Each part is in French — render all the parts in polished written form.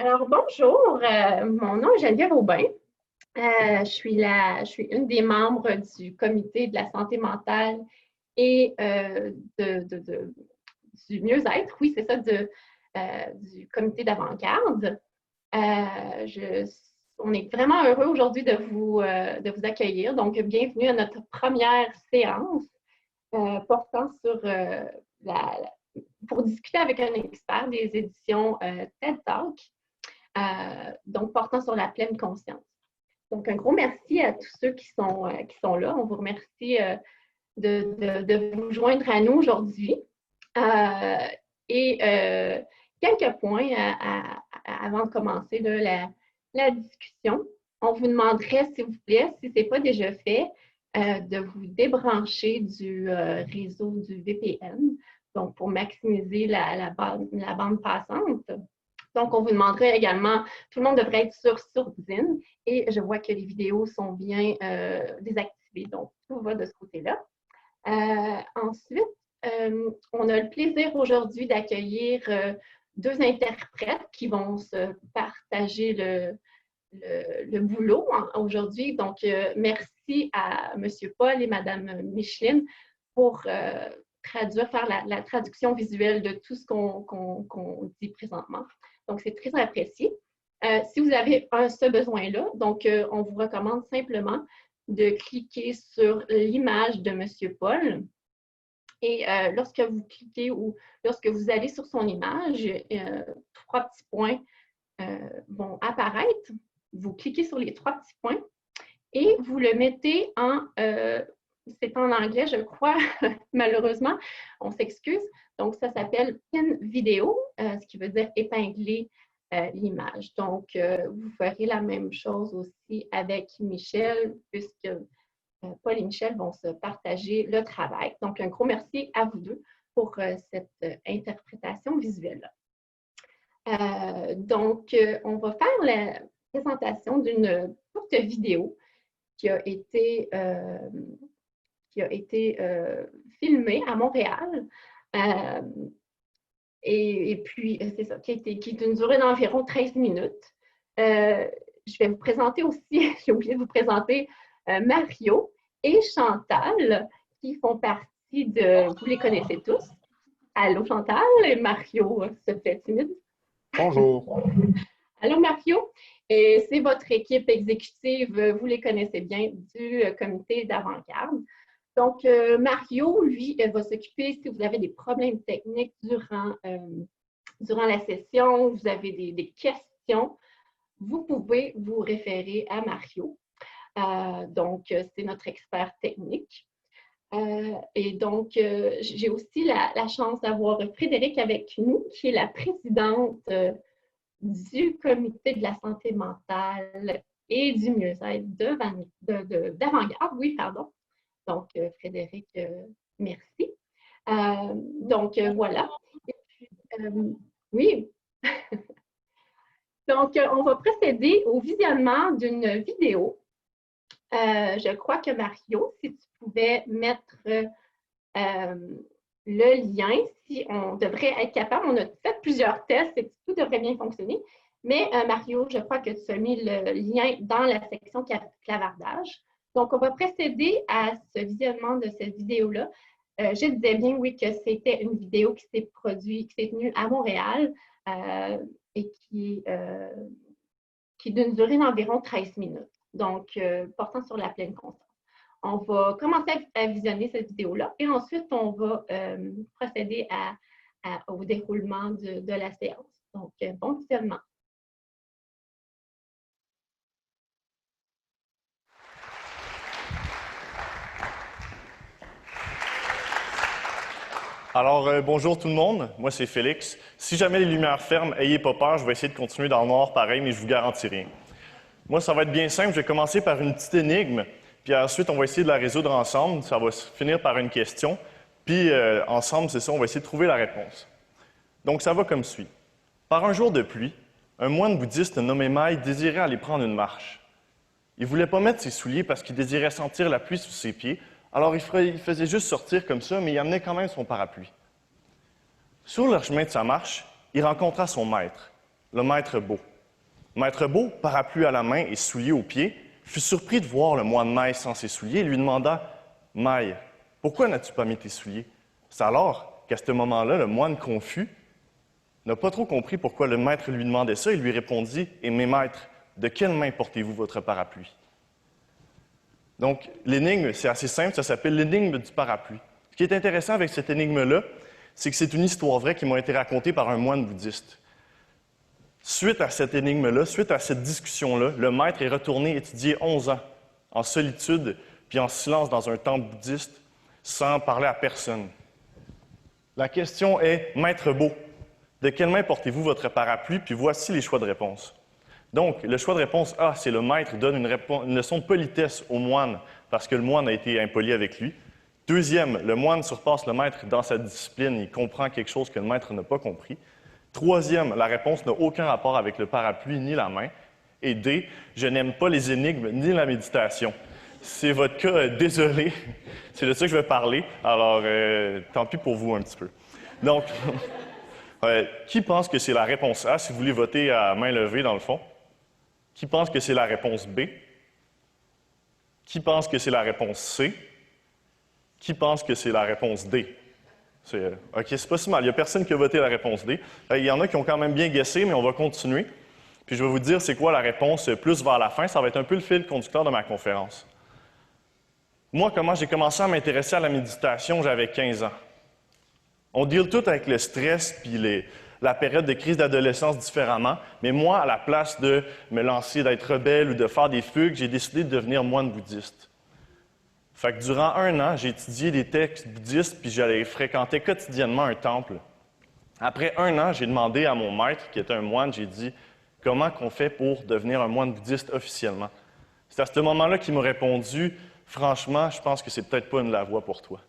Alors, bonjour, mon nom est Geneviève Aubin. Je suis une des membres du comité de la santé mentale et du mieux-être, oui, c'est ça, du comité d'avant-garde. On est vraiment heureux aujourd'hui de vous accueillir. Donc, bienvenue à notre première séance portant sur pour discuter avec un expert des éditions TED Talk. Donc portant sur la pleine conscience. Donc, un gros merci à tous ceux qui sont là. On vous remercie de vous joindre à nous aujourd'hui. Quelques points avant de commencer la discussion. On vous demanderait, s'il vous plaît, si ce n'est pas déjà fait, de vous débrancher du réseau du VPN, donc pour maximiser la bande passante. Donc, on vous demanderait également, tout le monde devrait être sur Sourdine et je vois que les vidéos sont bien désactivées, donc tout va de ce côté-là. Ensuite, on a le plaisir aujourd'hui d'accueillir deux interprètes qui vont se partager le boulot aujourd'hui. Donc, merci à M. Paul et Mme Micheline pour faire la traduction visuelle de tout ce qu'on dit présentement. Donc, c'est très apprécié. Si vous avez ce besoin-là, donc on vous recommande simplement de cliquer sur l'image de M. Paul. Et lorsque vous cliquez ou lorsque vous allez sur son image, trois petits points vont apparaître. Vous cliquez sur les trois petits points et vous le mettez c'est en anglais, je crois, malheureusement, on s'excuse. Donc, ça s'appelle pin vidéo, ce qui veut dire épingler l'image. Donc, vous ferez la même chose aussi avec Michel, puisque Paul et Michel vont se partager le travail. Donc, un gros merci à vous deux pour cette interprétation visuelle-là. Donc, on va faire la présentation d'une courte vidéo qui a été filmée à Montréal. Et puis, c'est ça, qui est d'une durée d'environ 13 minutes. Je vais vous présenter aussi, j'ai oublié de vous présenter Mario et Chantal, qui font partie vous les connaissez tous. Allô Chantal, et Mario se fait timide. Bonjour. Allô Mario, et c'est votre équipe exécutive, vous les connaissez bien, du comité d'avant-garde. Donc, Mario, lui, va s'occuper, si vous avez des problèmes techniques durant la session, vous avez des questions, vous pouvez vous référer à Mario. Donc, c'est notre expert technique. Et donc, j'ai aussi la chance d'avoir Frédéric avec nous, qui est la présidente du comité de la santé mentale et du mieux-être d'avant-garde. Oui, pardon. Donc, Frédéric, merci. Donc, voilà. Et puis, oui. Donc, on va procéder au visionnement d'une vidéo. Je crois que Mario, si tu pouvais mettre le lien, si on devrait être capable, on a fait plusieurs tests et tout devrait bien fonctionner. Mais Mario, je crois que tu as mis le lien dans la section clavardage. Donc, on va procéder à ce visionnement de cette vidéo-là. Je disais bien, oui, que c'était une vidéo qui s'est tenue à Montréal et qui est d'une durée d'environ 13 minutes. Donc, portant sur la pleine conscience. On va commencer à visionner cette vidéo-là et ensuite, on va procéder au déroulement de la séance. Donc, bon visionnement. Alors, bonjour tout le monde, moi c'est Félix. Si jamais les lumières ferment, ayez pas peur, je vais essayer de continuer dans le noir pareil, mais je vous garantis rien. Moi, ça va être bien simple, je vais commencer par une petite énigme, puis ensuite on va essayer de la résoudre ensemble, ça va finir par une question, puis ensemble, c'est ça, on va essayer de trouver la réponse. Donc ça va comme suit. Par un jour de pluie, un moine bouddhiste nommé Mai désirait aller prendre une marche. Il ne voulait pas mettre ses souliers parce qu'il désirait sentir la pluie sous ses pieds, alors il faisait juste sortir comme ça, mais il amenait quand même son parapluie. Sur le chemin de sa marche, il rencontra son maître, le maître beau. Maître Beau, parapluie à la main et souliers aux pieds, fut surpris de voir le moine Maille sans ses souliers et lui demanda « Maille, pourquoi n'as-tu pas mis tes souliers? » C'est alors qu'à ce moment-là, le moine confus n'a pas trop compris pourquoi le maître lui demandait ça et lui répondit « Et mes maîtres, de quelle main portez-vous votre parapluie? » Donc, l'énigme, c'est assez simple, ça s'appelle l'énigme du parapluie. Ce qui est intéressant avec cette énigme-là, c'est que c'est une histoire vraie qui m'a été racontée par un moine bouddhiste. Suite à cette énigme-là, suite à cette discussion-là, le maître est retourné étudier 11 ans, en solitude, puis en silence dans un temple bouddhiste, sans parler à personne. La question est, Maître Beau, de quelle main portez-vous votre parapluie? Puis voici les choix de réponse. Donc, le choix de réponse A, c'est le maître donne une leçon de politesse au moine, parce que le moine a été impoli avec lui. Deuxième, le moine surpasse le maître dans sa discipline, il comprend quelque chose que le maître n'a pas compris. Troisième, la réponse n'a aucun rapport avec le parapluie ni la main. Et D, je n'aime pas les énigmes ni la méditation. C'est votre cas, désolé, c'est de ça que je vais parler, alors tant pis pour vous un petit peu. Donc, qui pense que c'est la réponse A, si vous voulez voter à main levée dans le fond? Qui pense que c'est la réponse B? Qui pense que c'est la réponse C? Qui pense que c'est la réponse D? OK, c'est pas si mal. Il n'y a personne qui a voté la réponse D. Il y en a qui ont quand même bien guessé, mais on va continuer. Puis je vais vous dire c'est quoi la réponse plus vers la fin. Ça va être un peu le fil conducteur de ma conférence. Moi, comment j'ai commencé à m'intéresser à la méditation, j'avais 15 ans. On deal tout avec le stress puis la période de crise d'adolescence différemment, mais moi, à la place de me lancer, d'être rebelle ou de faire des fugues, j'ai décidé de devenir moine bouddhiste. Fait que durant 1 an, j'ai étudié des textes bouddhistes puis j'allais fréquenter quotidiennement un temple. Après 1 an, j'ai demandé à mon maître, qui était un moine, j'ai dit « Comment qu'on fait pour devenir un moine bouddhiste officiellement? » C'est à ce moment-là qu'il m'a répondu « Franchement, je pense que c'est peut-être pas la voie pour toi. »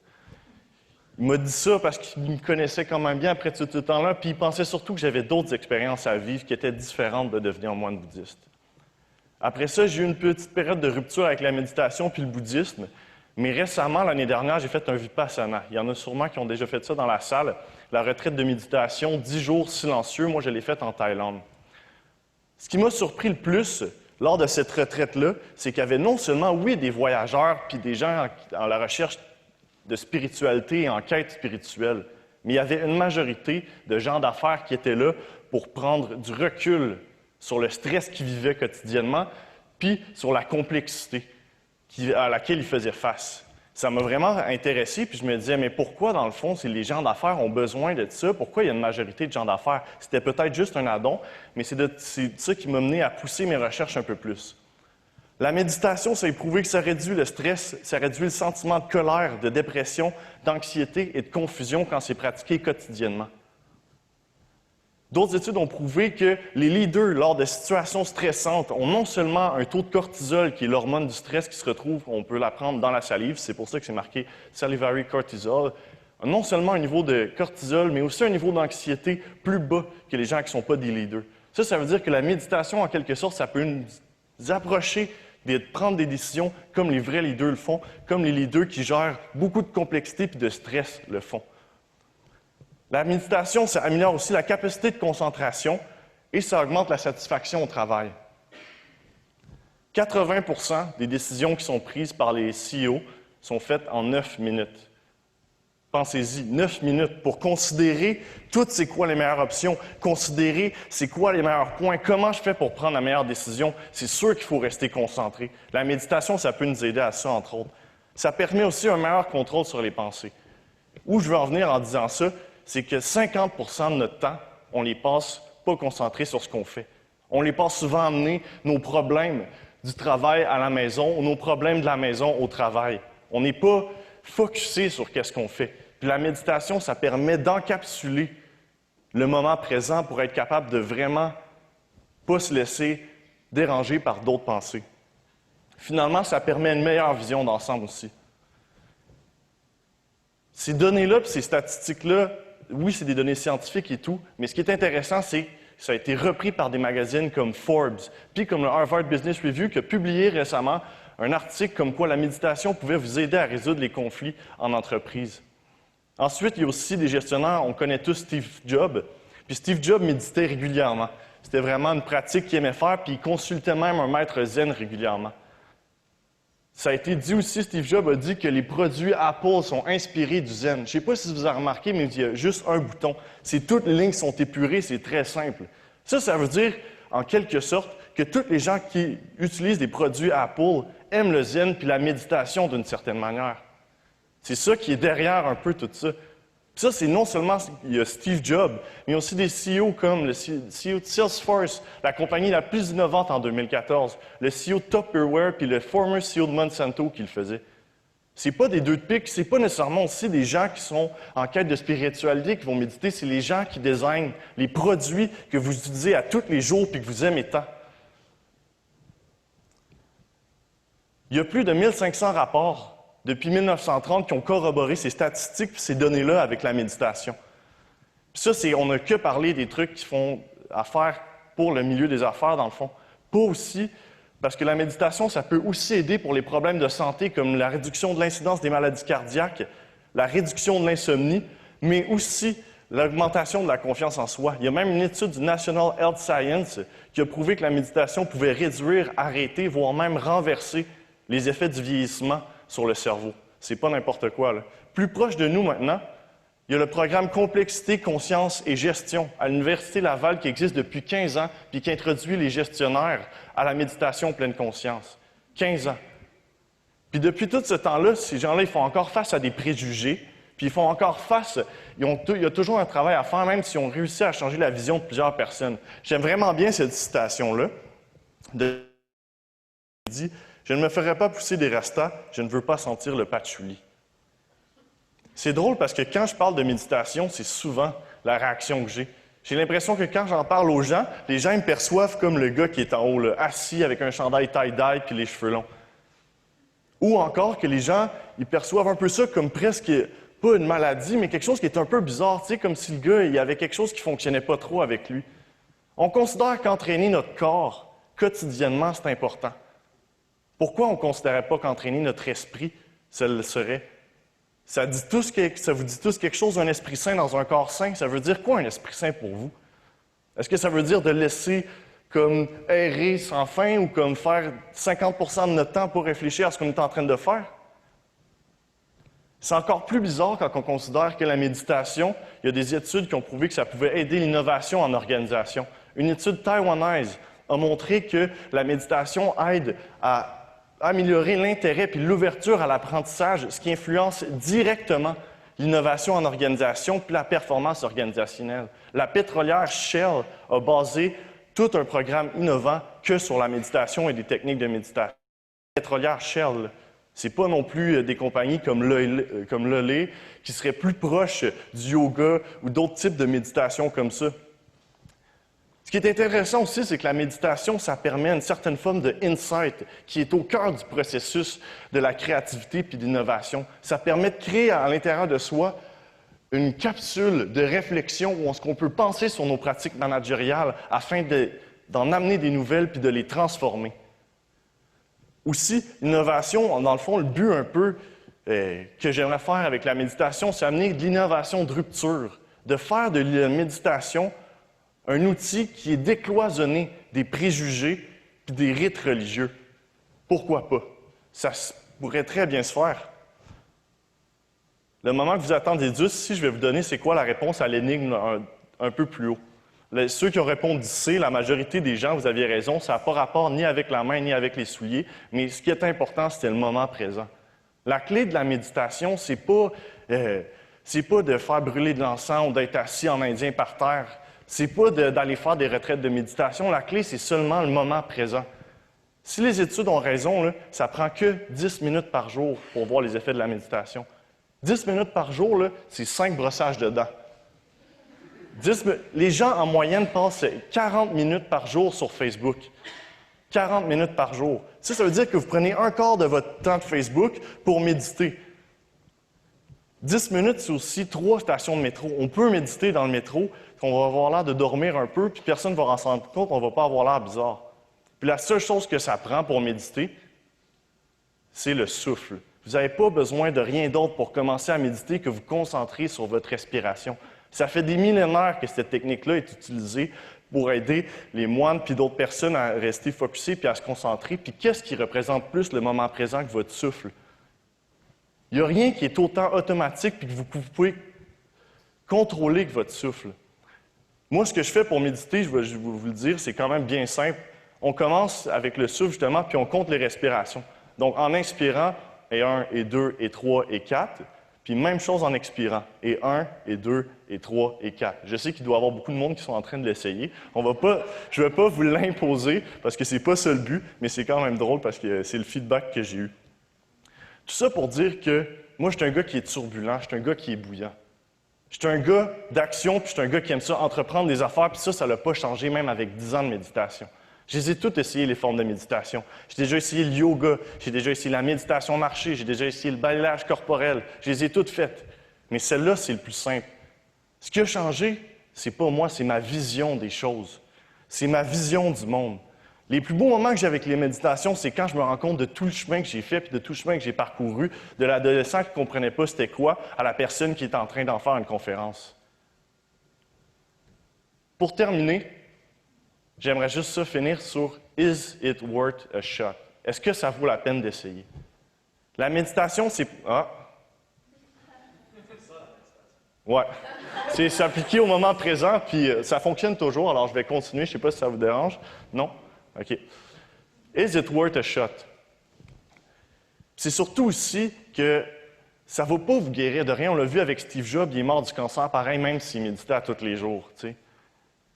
Il m'a dit ça parce qu'il me connaissait quand même bien après tout ce temps-là, puis il pensait surtout que j'avais d'autres expériences à vivre qui étaient différentes de devenir moine bouddhiste. Après ça, j'ai eu une petite période de rupture avec la méditation puis le bouddhisme, mais récemment, l'année dernière, j'ai fait un vipassana. Il y en a sûrement qui ont déjà fait ça dans la salle. La retraite de méditation, 10 jours silencieux, moi je l'ai faite en Thaïlande. Ce qui m'a surpris le plus lors de cette retraite-là, c'est qu'il y avait non seulement, oui, des voyageurs puis des gens en la recherche de spiritualité et en quête spirituelle, mais il y avait une majorité de gens d'affaires qui étaient là pour prendre du recul sur le stress qu'ils vivaient quotidiennement, puis sur la complexité à laquelle ils faisaient face. Ça m'a vraiment intéressé, puis je me disais, mais pourquoi, dans le fond, si les gens d'affaires ont besoin de ça, pourquoi il y a une majorité de gens d'affaires? C'était peut-être juste un addon, mais c'est ça qui m'a mené à pousser mes recherches un peu plus. La méditation, ça a prouvé que ça réduit le stress, ça réduit le sentiment de colère, de dépression, d'anxiété et de confusion quand c'est pratiqué quotidiennement. D'autres études ont prouvé que les leaders, lors de situations stressantes, ont non seulement un taux de cortisol, qui est l'hormone du stress qui se retrouve, on peut la prendre dans la salive, c'est pour ça que c'est marqué salivary cortisol, non seulement un niveau de cortisol, mais aussi un niveau d'anxiété plus bas que les gens qui ne sont pas des leaders. Ça veut dire que la méditation, en quelque sorte, ça peut nous approcher de prendre des décisions comme les vrais leaders le font, comme les leaders qui gèrent beaucoup de complexité et de stress le font. La méditation, ça améliore aussi la capacité de concentration et ça augmente la satisfaction au travail. 80% des décisions qui sont prises par les CEO sont faites en 9 minutes. Pensez-y, 9 minutes pour considérer toutes c'est quoi les meilleures options, considérer c'est quoi les meilleurs points, comment je fais pour prendre la meilleure décision. C'est sûr qu'il faut rester concentré. La méditation, ça peut nous aider à ça, entre autres. Ça permet aussi un meilleur contrôle sur les pensées. Où je veux en venir en disant ça, c'est que 50% de notre temps, on les passe pas concentrés sur ce qu'on fait. On les passe souvent à amener nos problèmes du travail à la maison ou nos problèmes de la maison au travail. On n'est pas focusé sur qu'est-ce qu'on fait. Puis la méditation, ça permet d'encapsuler le moment présent pour être capable de vraiment pas se laisser déranger par d'autres pensées. Finalement, ça permet une meilleure vision d'ensemble aussi. Ces données-là et ces statistiques-là, oui, c'est des données scientifiques et tout, mais ce qui est intéressant, c'est que ça a été repris par des magazines comme Forbes, puis comme le Harvard Business Review, qui a publié récemment un article comme quoi la méditation pouvait vous aider à résoudre les conflits en entreprise. Ensuite, il y a aussi des gestionnaires, on connaît tous Steve Jobs, puis Steve Jobs méditait régulièrement. C'était vraiment une pratique qu'il aimait faire, puis il consultait même un maître zen régulièrement. Ça a été dit aussi, Steve Jobs a dit que les produits Apple sont inspirés du zen. Je ne sais pas si vous avez remarqué, mais il y a juste un bouton. Toutes les lignes qui sont épurées, c'est très simple. Ça veut dire, en quelque sorte, que tous les gens qui utilisent des produits Apple aiment le zen puis la méditation d'une certaine manière. C'est ça qui est derrière un peu tout ça. Puis ça, c'est non seulement il y a Steve Jobs, mais il y a aussi des CEO comme le CEO de Salesforce, la compagnie la plus innovante en 2014, le CEO de Tupperware puis le former CEO de Monsanto qui le faisait. C'est pas des deux de pique, c'est pas nécessairement aussi des gens qui sont en quête de spiritualité qui vont méditer, c'est les gens qui designent les produits que vous utilisez à tous les jours puis que vous aimez tant. Il y a plus de 1500 rapports depuis 1930 qui ont corroboré ces statistiques et ces données-là avec la méditation. Puis ça, on n'a que parlé des trucs qui font affaire pour le milieu des affaires, dans le fond. Pas aussi, parce que la méditation, ça peut aussi aider pour les problèmes de santé, comme la réduction de l'incidence des maladies cardiaques, la réduction de l'insomnie, mais aussi l'augmentation de la confiance en soi. Il y a même une étude du National Health Science qui a prouvé que la méditation pouvait réduire, arrêter, voire même renverser les effets du vieillissement sur le cerveau. C'est pas n'importe quoi, là. Plus proche de nous maintenant, il y a le programme Complexité, Conscience et Gestion à l'Université Laval qui existe depuis 15 ans puis qui introduit les gestionnaires à la méditation pleine conscience. 15 ans. Puis depuis tout ce temps-là, ces gens-là, ils font encore face à des préjugés, puis ils font encore face, il y a toujours un travail à faire, même si on réussit à changer la vision de plusieurs personnes. J'aime vraiment bien cette citation-là. Dit, je ne me ferai pas pousser des rastas, je ne veux pas sentir le patchouli. C'est drôle parce que quand je parle de méditation, c'est souvent la réaction que j'ai. J'ai l'impression que quand j'en parle aux gens, les gens me perçoivent comme le gars qui est en haut, là, assis avec un chandail tie-dye puis les cheveux longs. Ou encore que les gens, ils perçoivent un peu ça comme presque, pas une maladie, mais quelque chose qui est un peu bizarre, tu sais, comme si le gars, il y avait quelque chose qui ne fonctionnait pas trop avec lui. On considère qu'entraîner notre corps quotidiennement, c'est important. Pourquoi on ne considérait pas qu'entraîner notre esprit, ça le serait? Ça vous dit tous quelque chose d'un esprit sain dans un corps sain? Ça veut dire quoi un esprit sain pour vous? Est-ce que ça veut dire de laisser comme errer sans fin ou comme faire 50% de notre temps pour réfléchir à ce qu'on est en train de faire? C'est encore plus bizarre quand on considère que la méditation, il y a des études qui ont prouvé que ça pouvait aider l'innovation en organisation. Une étude taïwanaise a montré que la méditation aide à améliorer l'intérêt puis l'ouverture à l'apprentissage, ce qui influence directement l'innovation en organisation puis la performance organisationnelle. La pétrolière Shell a basé tout un programme innovant que sur la méditation et des techniques de méditation. La pétrolière Shell, c'est pas non plus des compagnies comme Lolé qui seraient plus proches du yoga ou d'autres types de méditation comme ça. Ce qui est intéressant aussi, c'est que la méditation, ça permet une certaine forme de insight qui est au cœur du processus de la créativité puis de l'innovation. Ça permet de créer à l'intérieur de soi une capsule de réflexion où on peut penser sur nos pratiques managériales afin d'en amener des nouvelles puis de les transformer. Aussi, l'innovation, dans le fond, le but un peu que j'aimerais faire avec la méditation, c'est amener de l'innovation de rupture, de faire de la méditation un outil qui est décloisonné des préjugés et des rites religieux. Pourquoi pas? Ça pourrait très bien se faire. Le moment que vous attendez juste, ici, je vais vous donner c'est quoi la réponse à l'énigme un peu plus haut. Ceux qui ont répondu C, la majorité des gens, vous aviez raison, ça n'a pas rapport ni avec la main ni avec les souliers, mais ce qui est important, c'était le moment présent. La clé de la méditation, c'est pas de faire brûler de l'encens ou d'être assis en indien par terre. C'est pas d'aller faire des retraites de méditation. La clé, c'est seulement le moment présent. Si les études ont raison, là, ça prend que 10 minutes par jour pour voir les effets de la méditation. 10 minutes par jour, là, c'est 5 brossages de dents. Les gens, en moyenne, passent 40 minutes par jour sur Facebook. 40 minutes par jour. Ça veut dire que vous prenez un quart de votre temps de Facebook pour méditer. 10 minutes, c'est aussi 3 stations de métro. On peut méditer dans le métro, on va avoir l'air de dormir un peu, puis personne ne va s'en rendre compte, on ne va pas avoir l'air bizarre. Puis la seule chose que ça prend pour méditer, c'est le souffle. Vous n'avez pas besoin de rien d'autre pour commencer à méditer que vous concentrer sur votre respiration. Ça fait des millénaires que cette technique-là est utilisée pour aider les moines puis d'autres personnes à rester focusés puis à se concentrer. Puis qu'est-ce qui représente plus le moment présent que votre souffle? Il n'y a rien qui est autant automatique puis que vous pouvez contrôler que votre souffle. Moi, ce que je fais pour méditer, je vais vous le dire, c'est quand même bien simple. On commence avec le souffle, justement, puis on compte les respirations. Donc, en inspirant, et 1, et 2, et 3, et 4. Puis même chose en expirant, et 1, et 2, et 3, et 4. Je sais qu'il doit y avoir beaucoup de monde qui sont en train de l'essayer. Je ne vais pas vous l'imposer, parce que c'est pas ça le but, mais c'est quand même drôle, parce que c'est le feedback que j'ai eu. Tout ça pour dire que moi, je suis un gars qui est turbulent, je suis un gars qui est bouillant. Je suis un gars d'action, puis je suis un gars qui aime ça, entreprendre des affaires, puis ça l'a pas changé même avec 10 ans de méditation. Je les ai toutes essayées, les formes de méditation. J'ai déjà essayé le yoga, j'ai déjà essayé la méditation marché, j'ai déjà essayé le balayage corporel. Je les ai toutes faites. Mais celle-là, c'est le plus simple. Ce qui a changé, c'est pas moi, c'est ma vision des choses. C'est ma vision du monde. Les plus beaux moments que j'ai avec les méditations, c'est quand je me rends compte de tout le chemin que j'ai fait, puis de tout le chemin que j'ai parcouru, de l'adolescent qui ne comprenait pas c'était quoi, à la personne qui est en train d'en faire une conférence. Pour terminer, j'aimerais juste ça finir sur « Is it worth a shot? » Est-ce que ça vaut la peine d'essayer? La méditation, c'est... Ah! Ouais. C'est s'appliquer au moment présent, puis ça fonctionne toujours, alors je vais continuer. Je ne sais pas si ça vous dérange. Non? OK. Is it worth a shot? C'est surtout aussi que ça ne va pas vous guérir de rien. On l'a vu avec Steve Jobs, il est mort du cancer, pareil, même s'il méditait à tous les jours.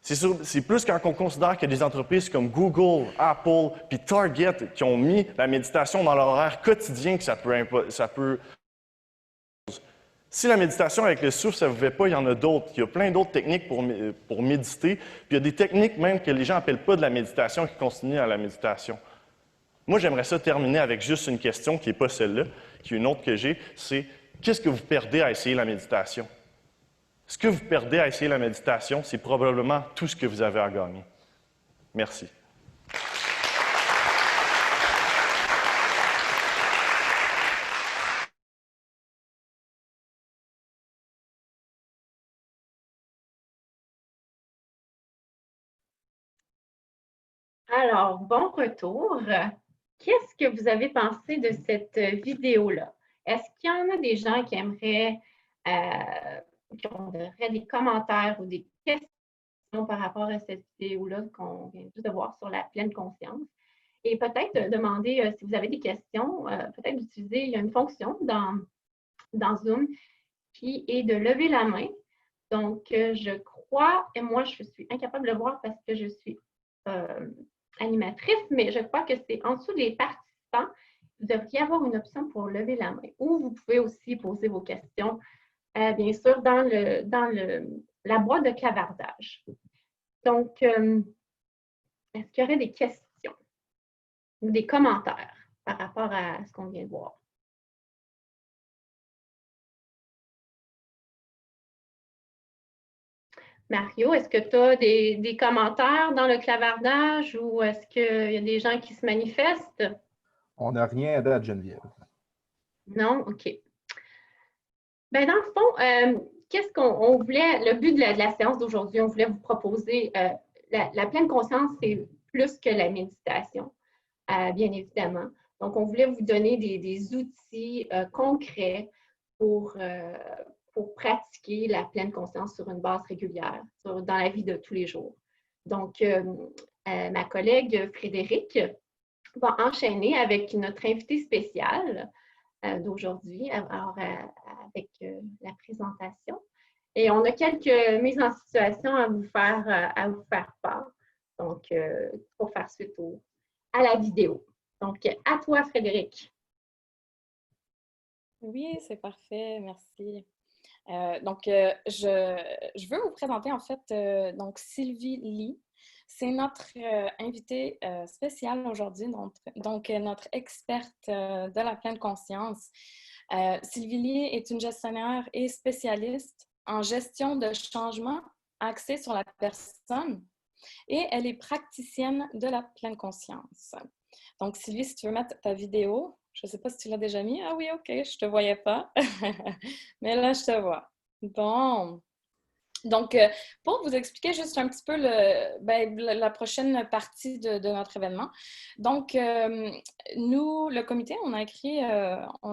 C'est plus quand on considère qu'il y a des entreprises comme Google, Apple, puis Target qui ont mis la méditation dans leur horaire quotidien que ça peut. Si la méditation avec le souffle, ça ne vous fait pas, il y en a d'autres. Il y a plein d'autres techniques pour méditer. Puis il y a des techniques même que les gens n'appellent pas de la méditation qui continuent à la méditation. Moi, j'aimerais ça terminer avec juste une question qui n'est pas celle-là, qui est une autre que j'ai, c'est qu'est-ce que vous perdez à essayer la méditation? Ce que vous perdez à essayer la méditation, c'est probablement tout ce que vous avez à gagner. Merci. Alors, bon retour. Qu'est-ce que vous avez pensé de cette vidéo-là? Est-ce qu'il y en a des gens qui aimeraient, qui auraient des commentaires ou des questions par rapport à cette vidéo-là qu'on vient juste de voir sur la pleine conscience? Et peut-être demander si vous avez des questions, peut-être d'utiliser, il y a une fonction dans Zoom qui est de lever la main. Donc, je crois, et moi, je suis incapable de le voir parce que je suis animatrice, mais je crois que c'est en dessous des participants. Vous devriez avoir une option pour lever la main. Ou vous pouvez aussi poser vos questions, bien sûr, dans la boîte de clavardage. Donc, est-ce qu'il y aurait des questions ou des commentaires par rapport à ce qu'on vient de voir? Mario, est-ce que tu as des commentaires dans le clavardage ou est-ce qu'il y a des gens qui se manifestent? On n'a rien à date, Geneviève. Non? OK. Bien, dans le fond, qu'est-ce qu'on voulait, le but de la séance d'aujourd'hui, on voulait vous proposer, la pleine conscience, c'est plus que la méditation, bien évidemment. Donc, on voulait vous donner des outils concrets pour pratiquer la pleine conscience sur une base régulière, dans la vie de tous les jours. Donc, ma collègue Frédéric va enchaîner avec notre invité spécial d'aujourd'hui, avec la présentation. Et on a quelques mises en situation à vous faire part, donc pour faire suite à la vidéo. Donc, à toi, Frédéric. Oui, c'est parfait, merci. Je veux vous présenter en fait donc Sylvie Lee. C'est notre invitée spéciale aujourd'hui, donc notre experte de la pleine conscience. Sylvie Lee est une gestionnaire et spécialiste en gestion de changement axée sur la personne et elle est praticienne de la pleine conscience. Donc Sylvie, si tu veux mettre ta vidéo, je ne sais pas si tu l'as déjà mis. Ah oui, OK, je ne te voyais pas. Mais là, je te vois. Bon. Donc, pour vous expliquer juste un petit peu la prochaine partie de notre événement. Donc, nous, le comité, on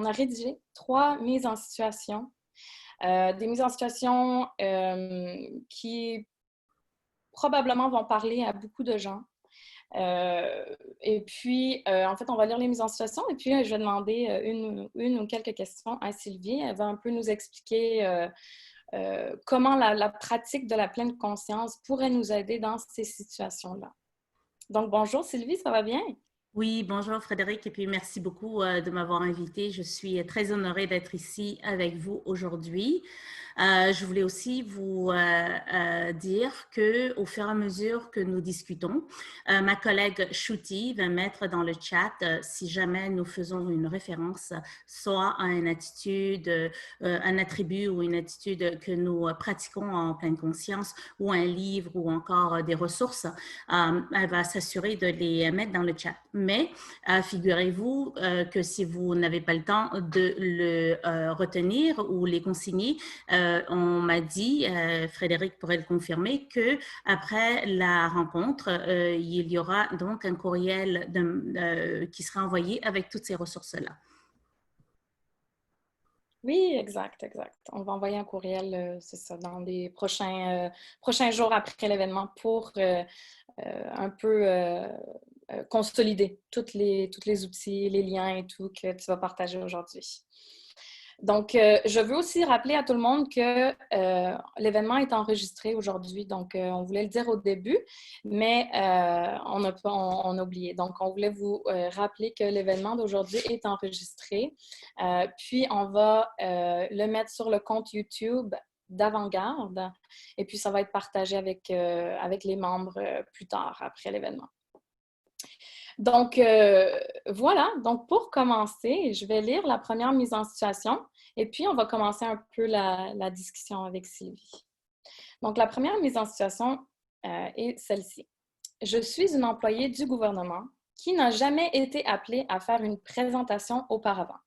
a rédigé 3 mises en situation. Des mises en situation qui probablement vont parler à beaucoup de gens. Et puis, en fait, on va lire les mises en situation et puis je vais demander une ou quelques questions à Sylvie. Elle va un peu nous expliquer comment la pratique de la pleine conscience pourrait nous aider dans ces situations-là. Donc, bonjour Sylvie, ça va bien? Oui, bonjour Frédéric, et puis merci beaucoup de m'avoir invitée. Je suis très honorée d'être ici avec vous aujourd'hui. Je voulais aussi vous dire qu'au fur et à mesure que nous discutons, ma collègue Shruti va mettre dans le chat si jamais nous faisons une référence soit à une attitude, un attribut ou une attitude que nous pratiquons en pleine conscience ou un livre ou encore des ressources, elle va s'assurer de les mettre dans le chat. Mais figurez-vous que si vous n'avez pas le temps de le retenir ou les consigner, on m'a dit, Frédéric pourrait le confirmer, qu'après la rencontre, il y aura donc un courriel qui sera envoyé avec toutes ces ressources-là. Oui, exact. On va envoyer un courriel, c'est ça, dans les prochains jours après l'événement pour un peu consolider tous les outils, les liens et tout que tu vas partager aujourd'hui. Donc, je veux aussi rappeler à tout le monde que l'événement est enregistré aujourd'hui. Donc, on voulait le dire au début, mais on a oublié. Donc, on voulait vous rappeler que l'événement d'aujourd'hui est enregistré. Puis, on va le mettre sur le compte YouTube d'Avant-Garde. Et puis, ça va être partagé avec les membres plus tard, après l'événement. Donc, voilà. Donc, pour commencer, je vais lire la première mise en situation et puis on va commencer un peu la discussion avec Sylvie. Donc, la première mise en situation est celle-ci. Je suis une employée du gouvernement qui n'a jamais été appelée à faire une présentation auparavant.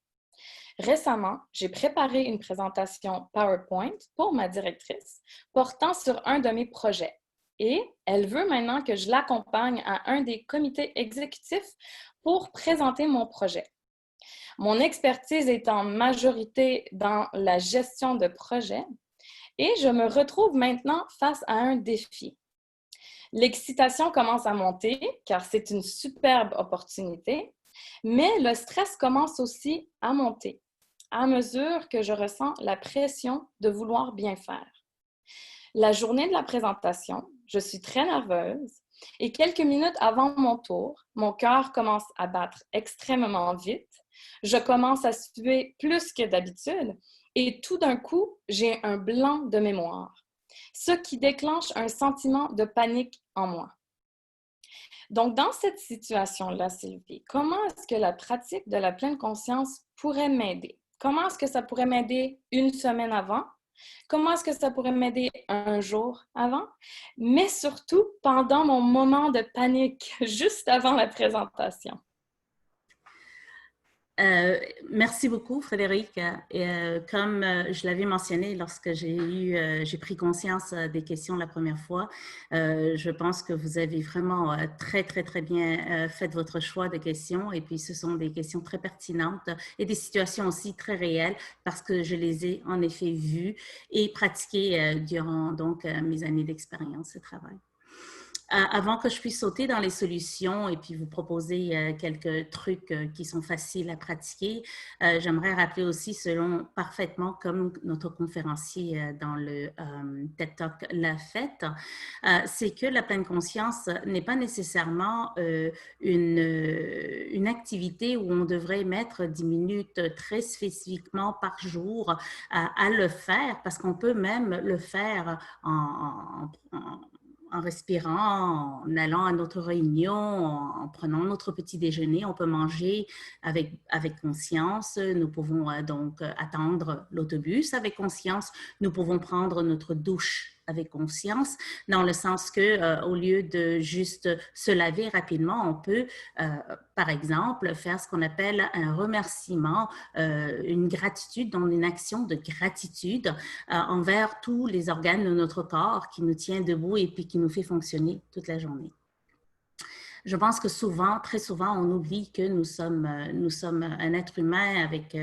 Récemment, j'ai préparé une présentation PowerPoint pour ma directrice portant sur un de mes projets. Et elle veut maintenant que je l'accompagne à un des comités exécutifs pour présenter mon projet. Mon expertise est en majorité dans la gestion de projet et je me retrouve maintenant face à un défi. L'excitation commence à monter car c'est une superbe opportunité, mais le stress commence aussi à monter à mesure que je ressens la pression de vouloir bien faire. La journée de la présentation, je suis très nerveuse et quelques minutes avant mon tour, mon cœur commence à battre extrêmement vite. Je commence à suer plus que d'habitude et tout d'un coup, j'ai un blanc de mémoire, ce qui déclenche un sentiment de panique en moi. Donc, dans cette situation-là, Sylvie, comment est-ce que la pratique de la pleine conscience pourrait m'aider? Comment est-ce que ça pourrait m'aider une semaine avant? Comment est-ce que ça pourrait m'aider un jour avant? Mais surtout, pendant mon moment de panique, juste avant la présentation. Merci beaucoup, Frédéric. Comme je l'avais mentionné lorsque j'ai pris conscience des questions la première fois, je pense que vous avez vraiment très bien fait votre choix de questions et puis ce sont des questions très pertinentes et des situations aussi très réelles parce que je les ai en effet vues et pratiquées durant donc mes années d'expérience et travail. Avant que je puisse sauter dans les solutions et puis vous proposer quelques trucs qui sont faciles à pratiquer, j'aimerais rappeler aussi, selon parfaitement comme notre conférencier dans le TED Talk l'a fait, c'est que la pleine conscience n'est pas nécessairement une activité où on devrait mettre 10 minutes très spécifiquement par jour à le faire, parce qu'on peut même le faire en respirant, en allant à notre réunion, en prenant notre petit déjeuner. On peut manger avec conscience. Nous pouvons donc attendre l'autobus avec conscience. Nous pouvons prendre notre douche avec conscience, dans le sens que au lieu de juste se laver rapidement, on peut, par exemple, faire ce qu'on appelle un remerciement, une gratitude, donc une action de gratitude envers tous les organes de notre corps qui nous tient debout et puis qui nous fait fonctionner toute la journée. Je pense que souvent, très souvent, on oublie que nous sommes un être humain avec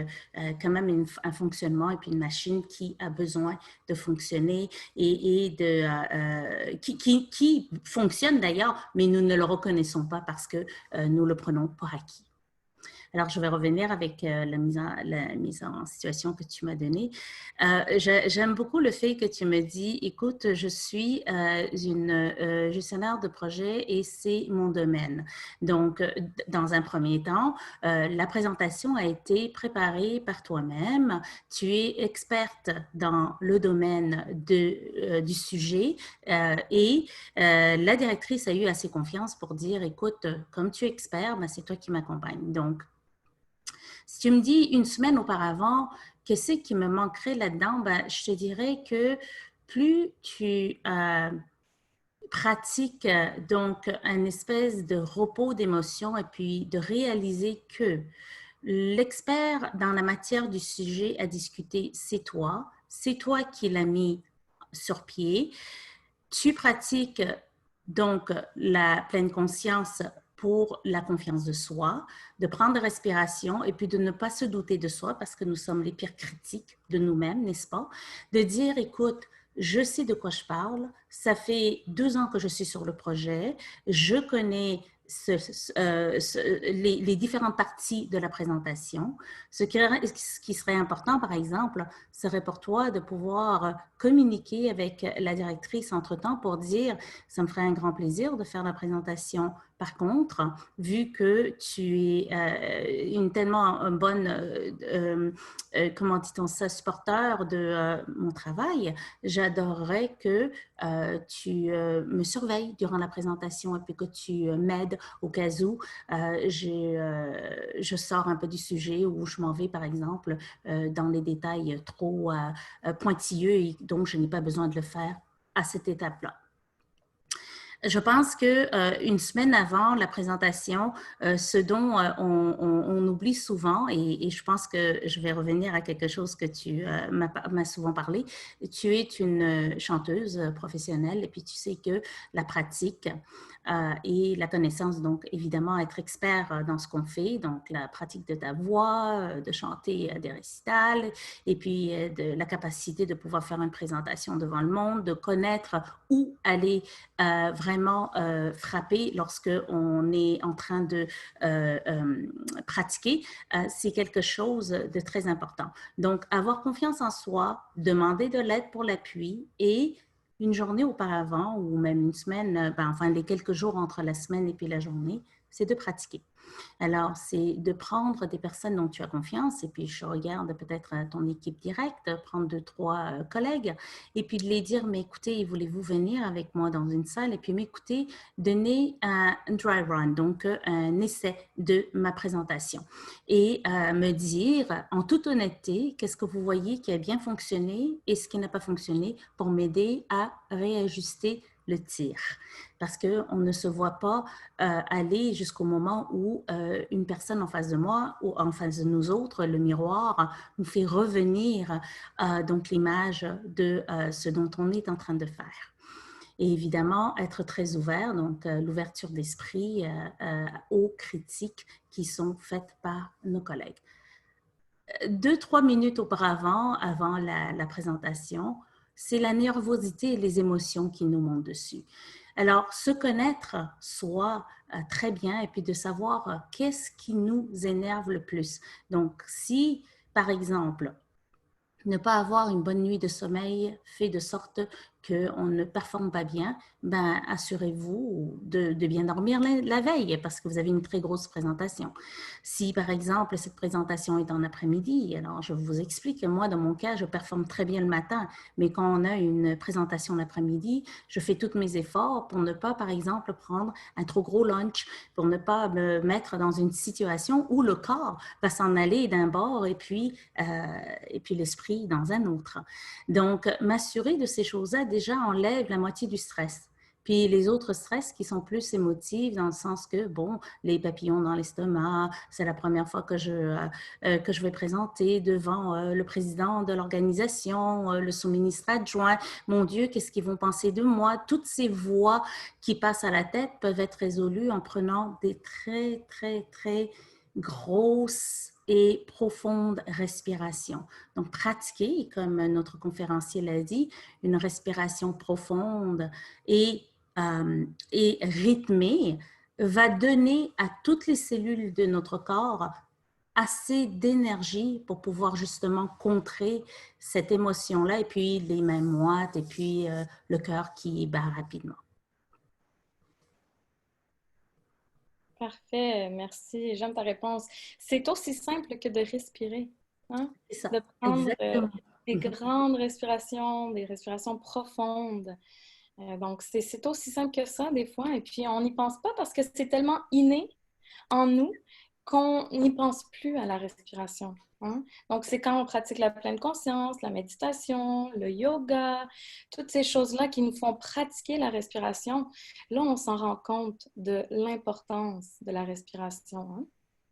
quand même un fonctionnement et puis une machine qui a besoin de fonctionner qui fonctionne d'ailleurs, mais nous ne le reconnaissons pas parce que nous le prenons pour acquis. Alors, je vais revenir avec la mise en situation que tu m'as donnée. J'aime beaucoup le fait que tu me dis, écoute, je suis une gestionnaire de projet et c'est mon domaine. Donc, dans un premier temps, la présentation a été préparée par toi-même. Tu es experte dans le domaine du sujet et la directrice a eu assez confiance pour dire, écoute, comme tu es expert, ben, c'est toi qui m'accompagne. Donc, si tu me dis une semaine auparavant, qu'est-ce qui me manquerait là-dedans? Ben, je te dirais que plus tu pratiques donc une espèce de repos d'émotion et puis de réaliser que l'expert dans la matière du sujet à discuter, c'est toi qui l'as mis sur pied. Tu pratiques donc la pleine conscience pour la confiance de soi, de prendre des respirations et puis de ne pas se douter de soi parce que nous sommes les pires critiques de nous-mêmes, n'est-ce pas? De dire, écoute, je sais de quoi je parle, ça fait 2 ans que je suis sur le projet, je connais les différentes parties de la présentation. Ce qui serait important, par exemple, serait pour toi de pouvoir communiquer avec la directrice entre-temps pour dire, ça me ferait un grand plaisir de faire la présentation. Par contre, vu que tu es tellement bonne, comment dit-on ça, supporteur de mon travail, j'adorerais que tu me surveilles durant la présentation et puis que tu m'aides au cas où je sors un peu du sujet ou je m'en vais, par exemple, dans les détails trop pointilleux et donc je n'ai pas besoin de le faire à cette étape-là. Je pense qu'une semaine avant la présentation, ce dont on oublie souvent, et je pense que je vais revenir à quelque chose que tu m'as souvent parlé, tu es une chanteuse professionnelle et puis tu sais que la pratique et la connaissance, donc évidemment être expert dans ce qu'on fait, donc la pratique de ta voix, de chanter des récitals et puis de la capacité de pouvoir faire une présentation devant le monde, de connaître où aller vraiment frapper lorsque on est en train de pratiquer, c'est quelque chose de très important. Donc, avoir confiance en soi, demander de l'aide pour l'appui et une journée auparavant ou même une semaine, enfin les quelques jours entre la semaine et puis la journée, c'est de pratiquer. Alors, c'est de prendre des personnes dont tu as confiance et puis je regarde peut-être ton équipe directe, prendre 2, 3 collègues et puis de les dire, mais écoutez, voulez-vous venir avec moi dans une salle et puis m'écouter, donner un dry run, donc un essai de ma présentation et me dire en toute honnêteté, qu'est-ce que vous voyez qui a bien fonctionné et ce qui n'a pas fonctionné pour m'aider à réajuster le tir. Parce qu'on ne se voit pas aller jusqu'au moment où une personne en face de moi ou en face de nous autres, le miroir, nous fait revenir donc l'image de ce dont on est en train de faire. Et évidemment, être très ouvert, donc l'ouverture d'esprit aux critiques qui sont faites par nos collègues. 2-3 minutes auparavant, avant la présentation, c'est la nervosité et les émotions qui nous montent dessus. Alors, se connaître soi très bien et puis de savoir qu'est-ce qui nous énerve le plus. Donc, si, par exemple, ne pas avoir une bonne nuit de sommeil fait de sorte qu'on ne performe pas bien, ben, assurez-vous de bien dormir la veille parce que vous avez une très grosse présentation. Si, par exemple, cette présentation est en après-midi, alors je vous explique que moi, dans mon cas, je performe très bien le matin, mais quand on a une présentation l'après-midi, je fais tous mes efforts pour ne pas, par exemple, prendre un trop gros lunch, pour ne pas me mettre dans une situation où le corps va s'en aller d'un bord et puis l'esprit dans un autre. Donc, m'assurer de ces choses-là déjà enlève la moitié du stress. Puis les autres stress qui sont plus émotifs dans le sens que, bon, les papillons dans l'estomac, c'est la première fois que je vais présenter devant le président de l'organisation, le sous-ministre adjoint. Mon Dieu, qu'est-ce qu'ils vont penser de moi? Toutes ces voix qui passent à la tête peuvent être résolues en prenant des très, très, très grosses et profondes respirations. Donc, pratiquer, comme notre conférencier l'a dit, une respiration profonde et rythmée va donner à toutes les cellules de notre corps assez d'énergie pour pouvoir justement contrer cette émotion-là et puis les mains moites et puis le cœur qui bat rapidement. Parfait, merci. J'aime ta réponse. C'est aussi simple que de respirer, hein? C'est ça, De prendre des exactement. grandes respirations, des respirations profondes. Donc, c'est aussi simple que ça, des fois. Et puis, on n'y pense pas parce que c'est tellement inné en nous qu'on n'y pense plus à la respiration, hein? Donc, c'est quand on pratique la pleine conscience, la méditation, le yoga, toutes ces choses-là qui nous font pratiquer la respiration. Là, on s'en rend compte de l'importance de la respiration, hein?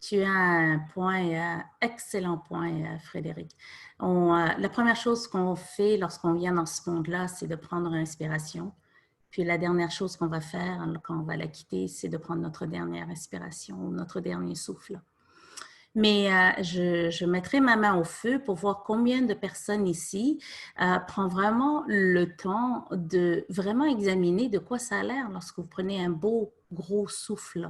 Tu as un point, excellent point, Frédéric. La première chose qu'on fait lorsqu'on vient dans ce monde-là, c'est de prendre une respiration. Puis la dernière chose qu'on va faire quand on va la quitter, c'est de prendre notre dernière respiration, notre dernier souffle. Mais je mettrai ma main au feu pour voir combien de personnes ici prend vraiment le temps de vraiment examiner de quoi ça a l'air lorsque vous prenez un beau gros souffle.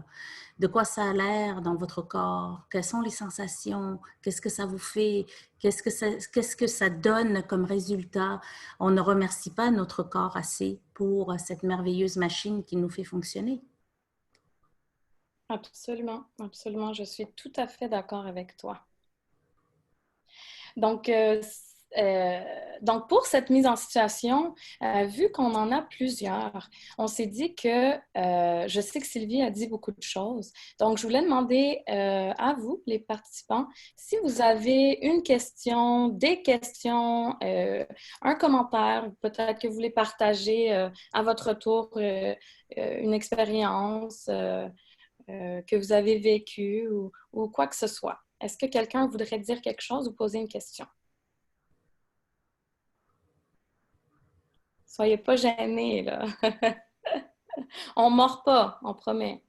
De quoi ça a l'air dans votre corps? Quelles sont les sensations? Qu'est-ce que ça vous fait? Qu'est-ce que ça donne comme résultat? On ne remercie pas notre corps assez pour cette merveilleuse machine qui nous fait fonctionner. Absolument, absolument. Je suis tout à fait d'accord avec toi. Donc, pour cette mise en situation, vu qu'on en a plusieurs, on s'est dit que, je sais que Sylvie a dit beaucoup de choses, donc je voulais demander à vous, les participants, si vous avez une question, des questions, un commentaire, peut-être que vous voulez partager à votre tour une expérience que vous avez vécue ou quoi que ce soit. Est-ce que quelqu'un voudrait dire quelque chose ou poser une question? Soyez pas gênés, là. On ne mord pas, on promet.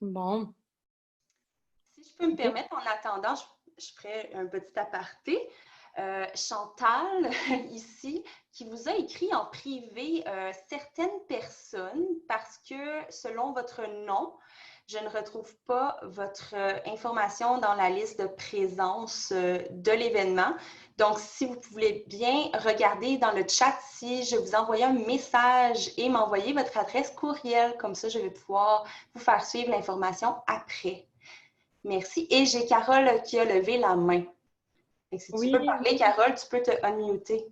Bon. Si je peux me permettre, en attendant, je ferai un petit aparté. Chantal, ici, qui vous a écrit en privé certaines personnes parce que selon votre nom, je ne retrouve pas votre information dans la liste de présence de l'événement. Donc, si vous pouvez bien regarder dans le chat si je vous envoie un message et m'envoyer votre adresse courriel, comme ça, je vais pouvoir vous faire suivre l'information après. Merci. Et j'ai Carole qui a levé la main. Et si tu peux parler, Carole, tu peux te unmuter.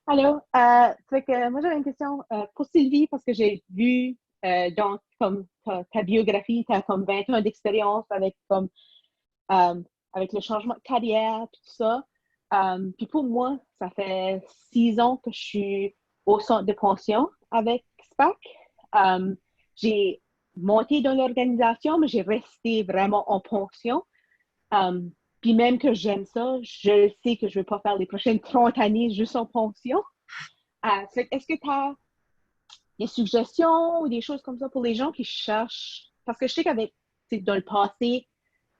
Allô, moi j'avais une question pour Sylvie parce que j'ai vu donc comme ta biographie, tu as comme 20 ans d'expérience avec le changement de carrière et tout ça. Puis pour moi, ça fait 6 ans que je suis au centre de pension avec SPAC. J'ai monté dans l'organisation, mais j'ai resté vraiment en pension. Puis même que j'aime ça, je sais que je ne vais pas faire les prochaines 30 années juste en pension. Est-ce que tu as des suggestions ou des choses comme ça pour les gens qui cherchent? Parce que je sais qu'avec dans le passé,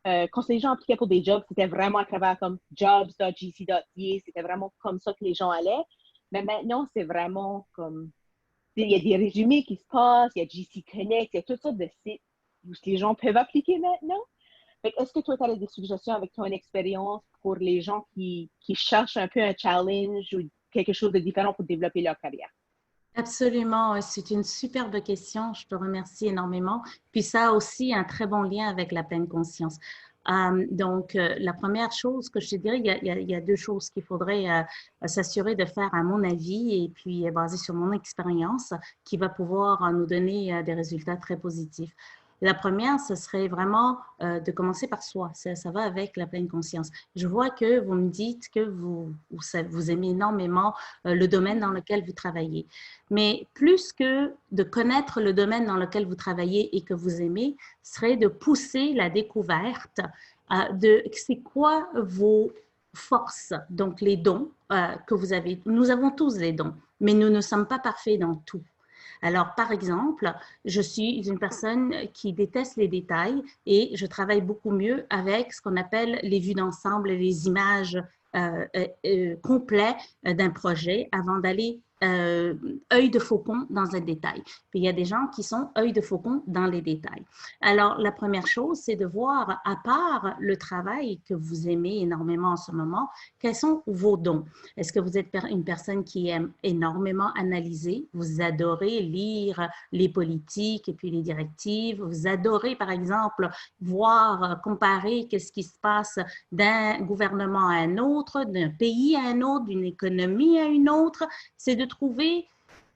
quand les gens appliquaient pour des jobs, c'était vraiment à travers comme jobs.gc.ca, c'était vraiment comme ça que les gens allaient. Mais maintenant, c'est vraiment comme... Il y a des résumés qui se passent, il y a GC Connect, il y a toutes sortes de sites où les gens peuvent appliquer maintenant. Est-ce que toi, tu as des suggestions avec ton expérience pour les gens qui cherchent un peu un challenge ou quelque chose de différent pour développer leur carrière? Absolument, c'est une superbe question. Je te remercie énormément. Puis ça a aussi un très bon lien avec la pleine conscience. La première chose que je te dirais, il y a deux choses qu'il faudrait s'assurer de faire à mon avis et puis basé sur mon expérience qui va pouvoir nous donner des résultats très positifs. La première, ce serait vraiment de commencer par soi. Ça va avec la pleine conscience. Je vois que vous me dites que vous aimez énormément le domaine dans lequel vous travaillez. Mais plus que de connaître le domaine dans lequel vous travaillez et que vous aimez, serait de pousser la découverte de c'est quoi vos forces, donc les dons que vous avez. Nous avons tous des dons, mais nous ne sommes pas parfaits dans tout. Alors, par exemple, je suis une personne qui déteste les détails et je travaille beaucoup mieux avec ce qu'on appelle les vues d'ensemble, les images complets d'un projet avant d'aller œil de faucon dans un détail. Puis il y a des gens qui sont œil de faucon dans les détails. Alors, la première chose, c'est de voir, à part le travail que vous aimez énormément en ce moment, quels sont vos dons? Est-ce que vous êtes une personne qui aime énormément analyser? Vous adorez lire les politiques et puis les directives. Vous adorez, par exemple, voir, comparer qu'est-ce qui se passe d'un gouvernement à un autre, d'un pays à un autre, d'une économie à une autre. C'est de trouver,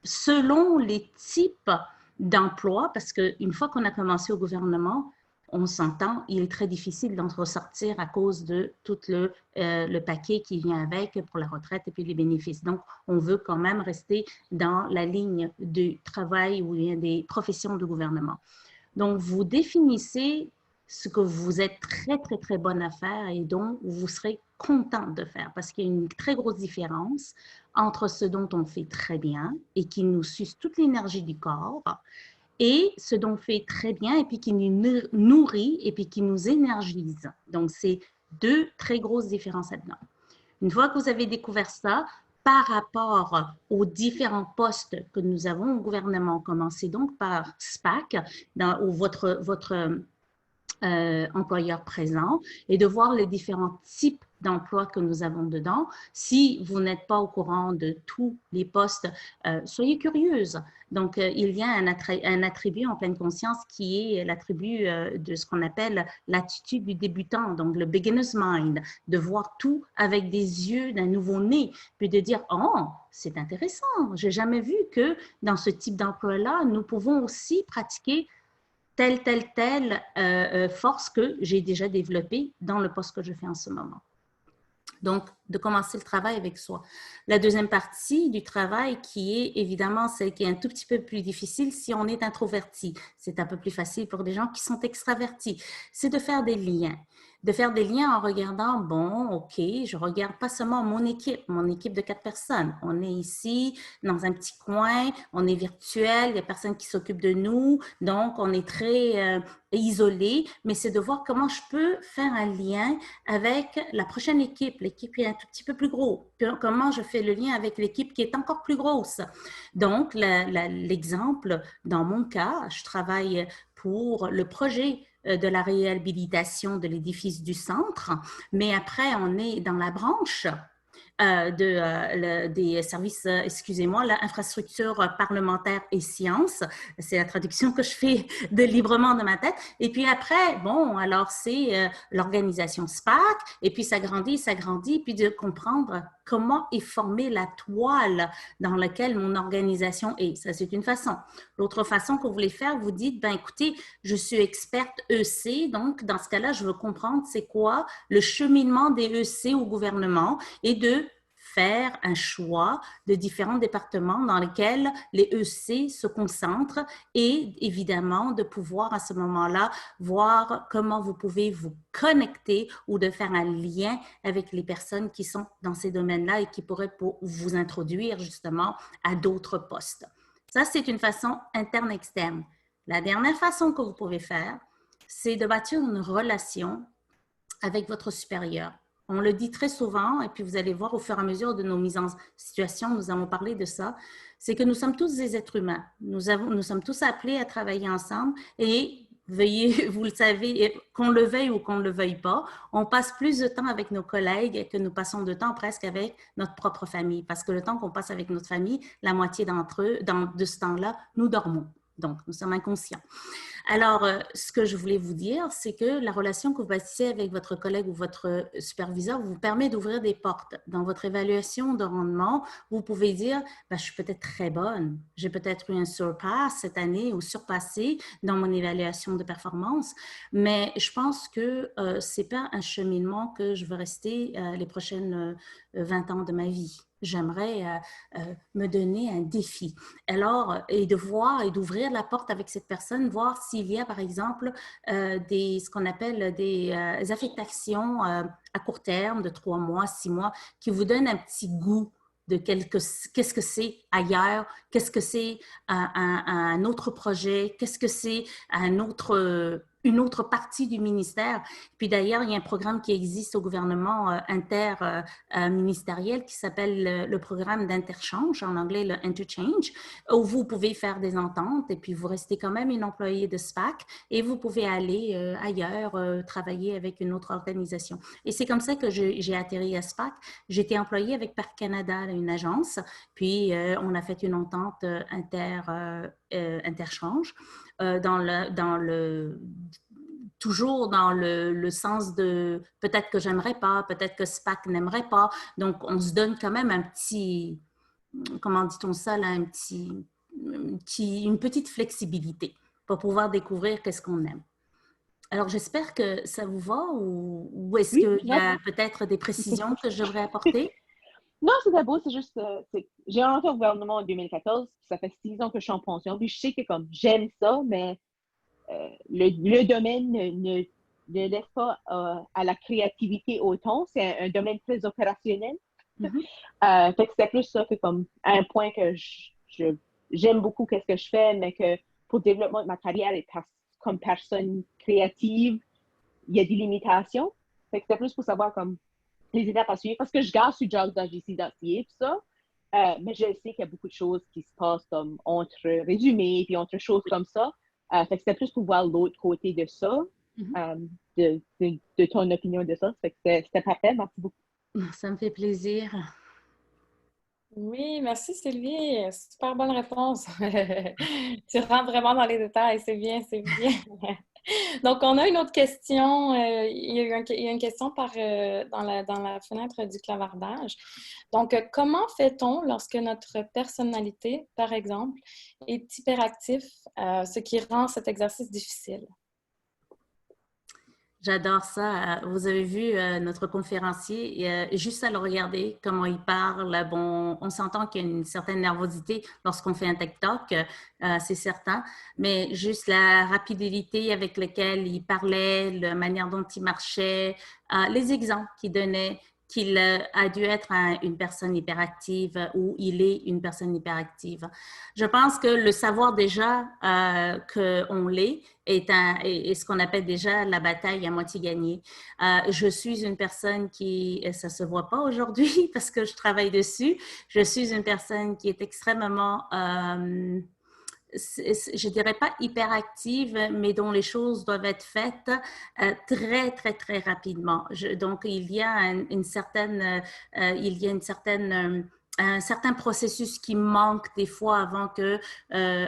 selon les types d'emplois, parce qu'une fois qu'on a commencé au gouvernement, on s'entend, il est très difficile d'en ressortir à cause de tout le paquet qui vient avec pour la retraite et puis les bénéfices. Donc, on veut quand même rester dans la ligne du travail ou des professions de gouvernement. Donc, vous définissez ce que vous êtes très, très, très bonne à faire et dont vous serez content de faire parce qu'il y a une très grosse différence entre ce dont on fait très bien et qui nous suce toute l'énergie du corps et ce dont on fait très bien et puis qui nous nourrit et puis qui nous énergise. Donc, c'est deux très grosses différences là-dedans. Une fois que vous avez découvert ça, par rapport aux différents postes que nous avons au gouvernement, commencez donc par SPAC, ou votre employeur présent, et de voir les différents types d'emplois que nous avons dedans. Si vous n'êtes pas au courant de tous les postes, soyez curieuse. Donc, il y a un attribut en pleine conscience qui est l'attribut de ce qu'on appelle l'attitude du débutant, donc le beginner's mind, de voir tout avec des yeux d'un nouveau-né, puis de dire « Oh, c'est intéressant, j'ai jamais vu que dans ce type d'emploi-là, nous pouvons aussi pratiquer telle force que j'ai déjà développée dans le poste que je fais en ce moment. » Donc, de commencer le travail avec soi. La deuxième partie du travail qui est évidemment celle qui est un tout petit peu plus difficile si on est introverti. C'est un peu plus facile pour des gens qui sont extravertis. C'est de faire des liens. De faire des liens en regardant, bon, OK, je regarde pas seulement mon équipe de 4 personnes. On est ici dans un petit coin, on est virtuel, il y a personne qui s'occupe de nous, donc on est très isolé, mais c'est de voir comment je peux faire un lien avec la prochaine équipe. L'équipe est un tout petit peu plus gros. Comment je fais le lien avec l'équipe qui est encore plus grosse. Donc, l'exemple, dans mon cas, je travaille pour le projet de la réhabilitation de l'édifice du centre, mais après, on est dans la branche des services, excusez-moi, l'infrastructure parlementaire et sciences. C'est la traduction que je fais de librement de ma tête. Et puis après, bon, alors c'est l'organisation SPAC, et puis ça grandit, puis de comprendre comment est formée la toile dans laquelle mon organisation est. Ça, c'est une façon. L'autre façon que vous voulez faire, vous dites, ben écoutez, je suis experte EC, donc dans ce cas-là, je veux comprendre c'est quoi le cheminement des EC au gouvernement et de faire un choix de différents départements dans lesquels les EC se concentrent et évidemment de pouvoir à ce moment-là voir comment vous pouvez vous connecter ou de faire un lien avec les personnes qui sont dans ces domaines-là et qui pourraient vous introduire justement à d'autres postes. Ça, c'est une façon interne-externe. La dernière façon que vous pouvez faire, c'est de bâtir une relation avec votre supérieur. On le dit très souvent, et puis vous allez voir au fur et à mesure de nos mises en situation, nous avons parlé de ça, c'est que nous sommes tous des êtres humains. Nous sommes tous appelés à travailler ensemble et veuillez, vous le savez, qu'on le veuille ou qu'on ne le veuille pas, on passe plus de temps avec nos collègues que nous passons de temps presque avec notre propre famille. Parce que le temps qu'on passe avec notre famille, la moitié d'entre eux, de ce temps-là, nous dormons. Donc, nous sommes inconscients. Alors, ce que je voulais vous dire, c'est que la relation que vous bâtissez avec votre collègue ou votre superviseur vous permet d'ouvrir des portes. Dans votre évaluation de rendement, vous pouvez dire, ben, je suis peut-être très bonne, j'ai peut-être eu un surpass cette année ou surpassé dans mon évaluation de performance, mais je pense que ce n'est pas un cheminement que je veux rester les prochaines 20 ans de ma vie. J'aimerais me donner un défi. Alors, et de voir et d'ouvrir la porte avec cette personne, voir s'il y a, par exemple, ce qu'on appelle des affectations à court terme, de 3 mois, 6 mois, qui vous donnent un petit goût de qu'est-ce que c'est ailleurs, qu'est-ce que c'est un autre projet, qu'est-ce que c'est une autre partie du ministère. Puis d'ailleurs, il y a un programme qui existe au gouvernement interministériel qui s'appelle le programme d'interchange, en anglais le interchange, où vous pouvez faire des ententes et puis vous restez quand même une employée de SPAC et vous pouvez aller ailleurs travailler avec une autre organisation. Et c'est comme ça que j'ai atterri à SPAC. J'étais employée avec Parc Canada, une agence, puis on a fait une entente interchange. Toujours dans le sens de peut-être que j'aimerais pas, peut-être que SPAC n'aimerait pas. Donc, on se donne quand même un petit, comment dit-on ça, là, une petite flexibilité pour pouvoir découvrir qu'est-ce qu'on aime. Alors, j'espère que ça vous va ou est-ce qu'il y a peut-être des précisions que je devrais apporter? Non, c'était beau, c'est juste j'ai rentré au gouvernement en 2014, puis ça fait 6 ans que je suis en pension, puis je sais que comme j'aime ça, mais le domaine ne laisse pas à la créativité autant, c'est un domaine très opérationnel. Fait que c'était plus ça que comme à un point que j'aime beaucoup qu'est-ce que je fais, mais que pour le développement de ma carrière et comme personne créative, il y a des limitations. Fait que c'était plus pour savoir comme les étapes à suivre, parce que je garde sur job dans GC.ca et tout ça, mais je sais qu'il y a beaucoup de choses qui se passent comme entre résumés et entre choses comme ça. Fait que c'était plus pour voir l'autre côté de ça, de ton opinion de ça. Fait que c'était parfait. Merci beaucoup. Ça me fait plaisir. Oui, merci Sylvie. Super bonne réponse. Tu rentres vraiment dans les détails. C'est bien, c'est bien. Donc, on a une autre question. Il y a une question dans la fenêtre du clavardage. Donc, comment fait-on lorsque notre personnalité, par exemple, est hyperactif, ce qui rend cet exercice difficile? J'adore ça. Vous avez vu notre conférencier, juste à le regarder, comment il parle. Bon, on s'entend qu'il y a une certaine nervosité lorsqu'on fait un TikTok, c'est certain, mais juste la rapidité avec laquelle il parlait, la manière dont il marchait, les exemples qu'il donnait, qu'il a dû être une personne hyperactive ou il est une personne hyperactive. Je pense que le savoir déjà qu'on l'est est ce qu'on appelle déjà la bataille à moitié gagnée. Je suis une personne qui, ça ne se voit pas aujourd'hui parce que je travaille dessus, je suis une personne qui est extrêmement... je ne dirais pas hyperactive, mais dont les choses doivent être faites très, très, très rapidement. Donc, il y a un certain processus qui manque des fois avant que,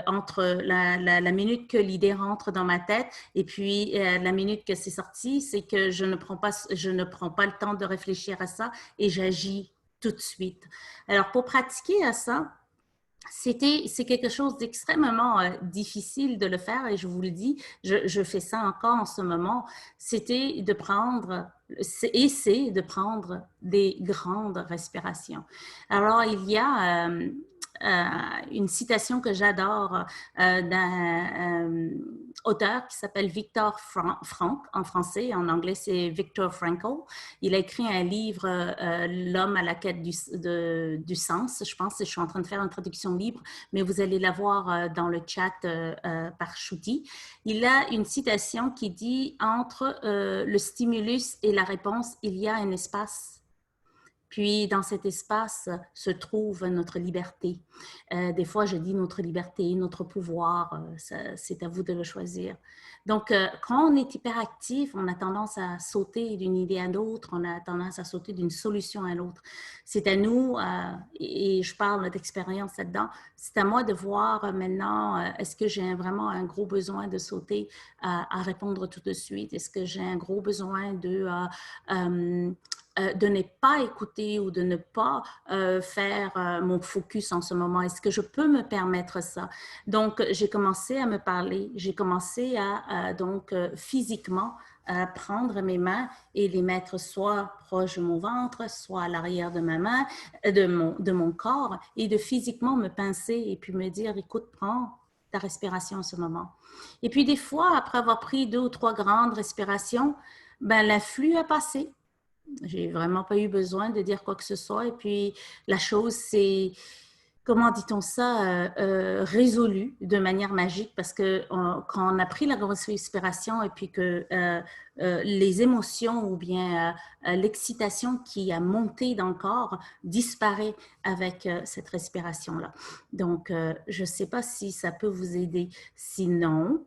entre la minute que l'idée rentre dans ma tête et puis la minute que c'est sorti, c'est que je ne prends pas le temps de réfléchir à ça et j'agis tout de suite. Alors, pour pratiquer à ça, c'est quelque chose d'extrêmement difficile de le faire et je vous le dis, je fais ça encore en ce moment, c'est de prendre des grandes respirations. Alors, il y a une citation que j'adore d'un auteur qui s'appelle Viktor Frankl, en français, en anglais c'est Viktor Frankl. Il a écrit un livre, L'homme à la quête du sens, je pense, je suis en train de faire une traduction libre, mais vous allez la voir dans le chat par Shruti. Il a une citation qui dit « Entre le stimulus et la réponse, il y a un espace ». Puis, dans cet espace se trouve notre liberté. Des fois, je dis notre liberté, notre pouvoir, c'est à vous de le choisir. Donc, quand on est hyperactif, on a tendance à sauter d'une idée à l'autre, on a tendance à sauter d'une solution à l'autre. C'est à nous, et je parle d'expérience là-dedans, c'est à moi de voir maintenant, est-ce que j'ai vraiment un gros besoin de sauter à répondre tout de suite? Est-ce que j'ai un gros besoin de ne pas écouter ou de ne pas faire mon focus en ce moment? Est-ce que je peux me permettre ça? Donc, j'ai commencé à me parler, j'ai commencé à physiquement prendre mes mains et les mettre soit proche de mon ventre, soit à l'arrière de ma main, de mon corps, et de physiquement me pincer et puis me dire, écoute, prends ta respiration en ce moment. Et puis des fois, après avoir pris 2 ou 3 grandes respirations, ben, l'influx a passé. J'ai vraiment pas eu besoin de dire quoi que ce soit. Et puis, la chose s'est, comment dit-on ça, résolue de manière magique parce que quand on a pris la grosse respiration et puis que les émotions ou bien l'excitation qui a monté dans le corps disparaît avec cette respiration-là. Donc, je ne sais pas si ça peut vous aider. Sinon,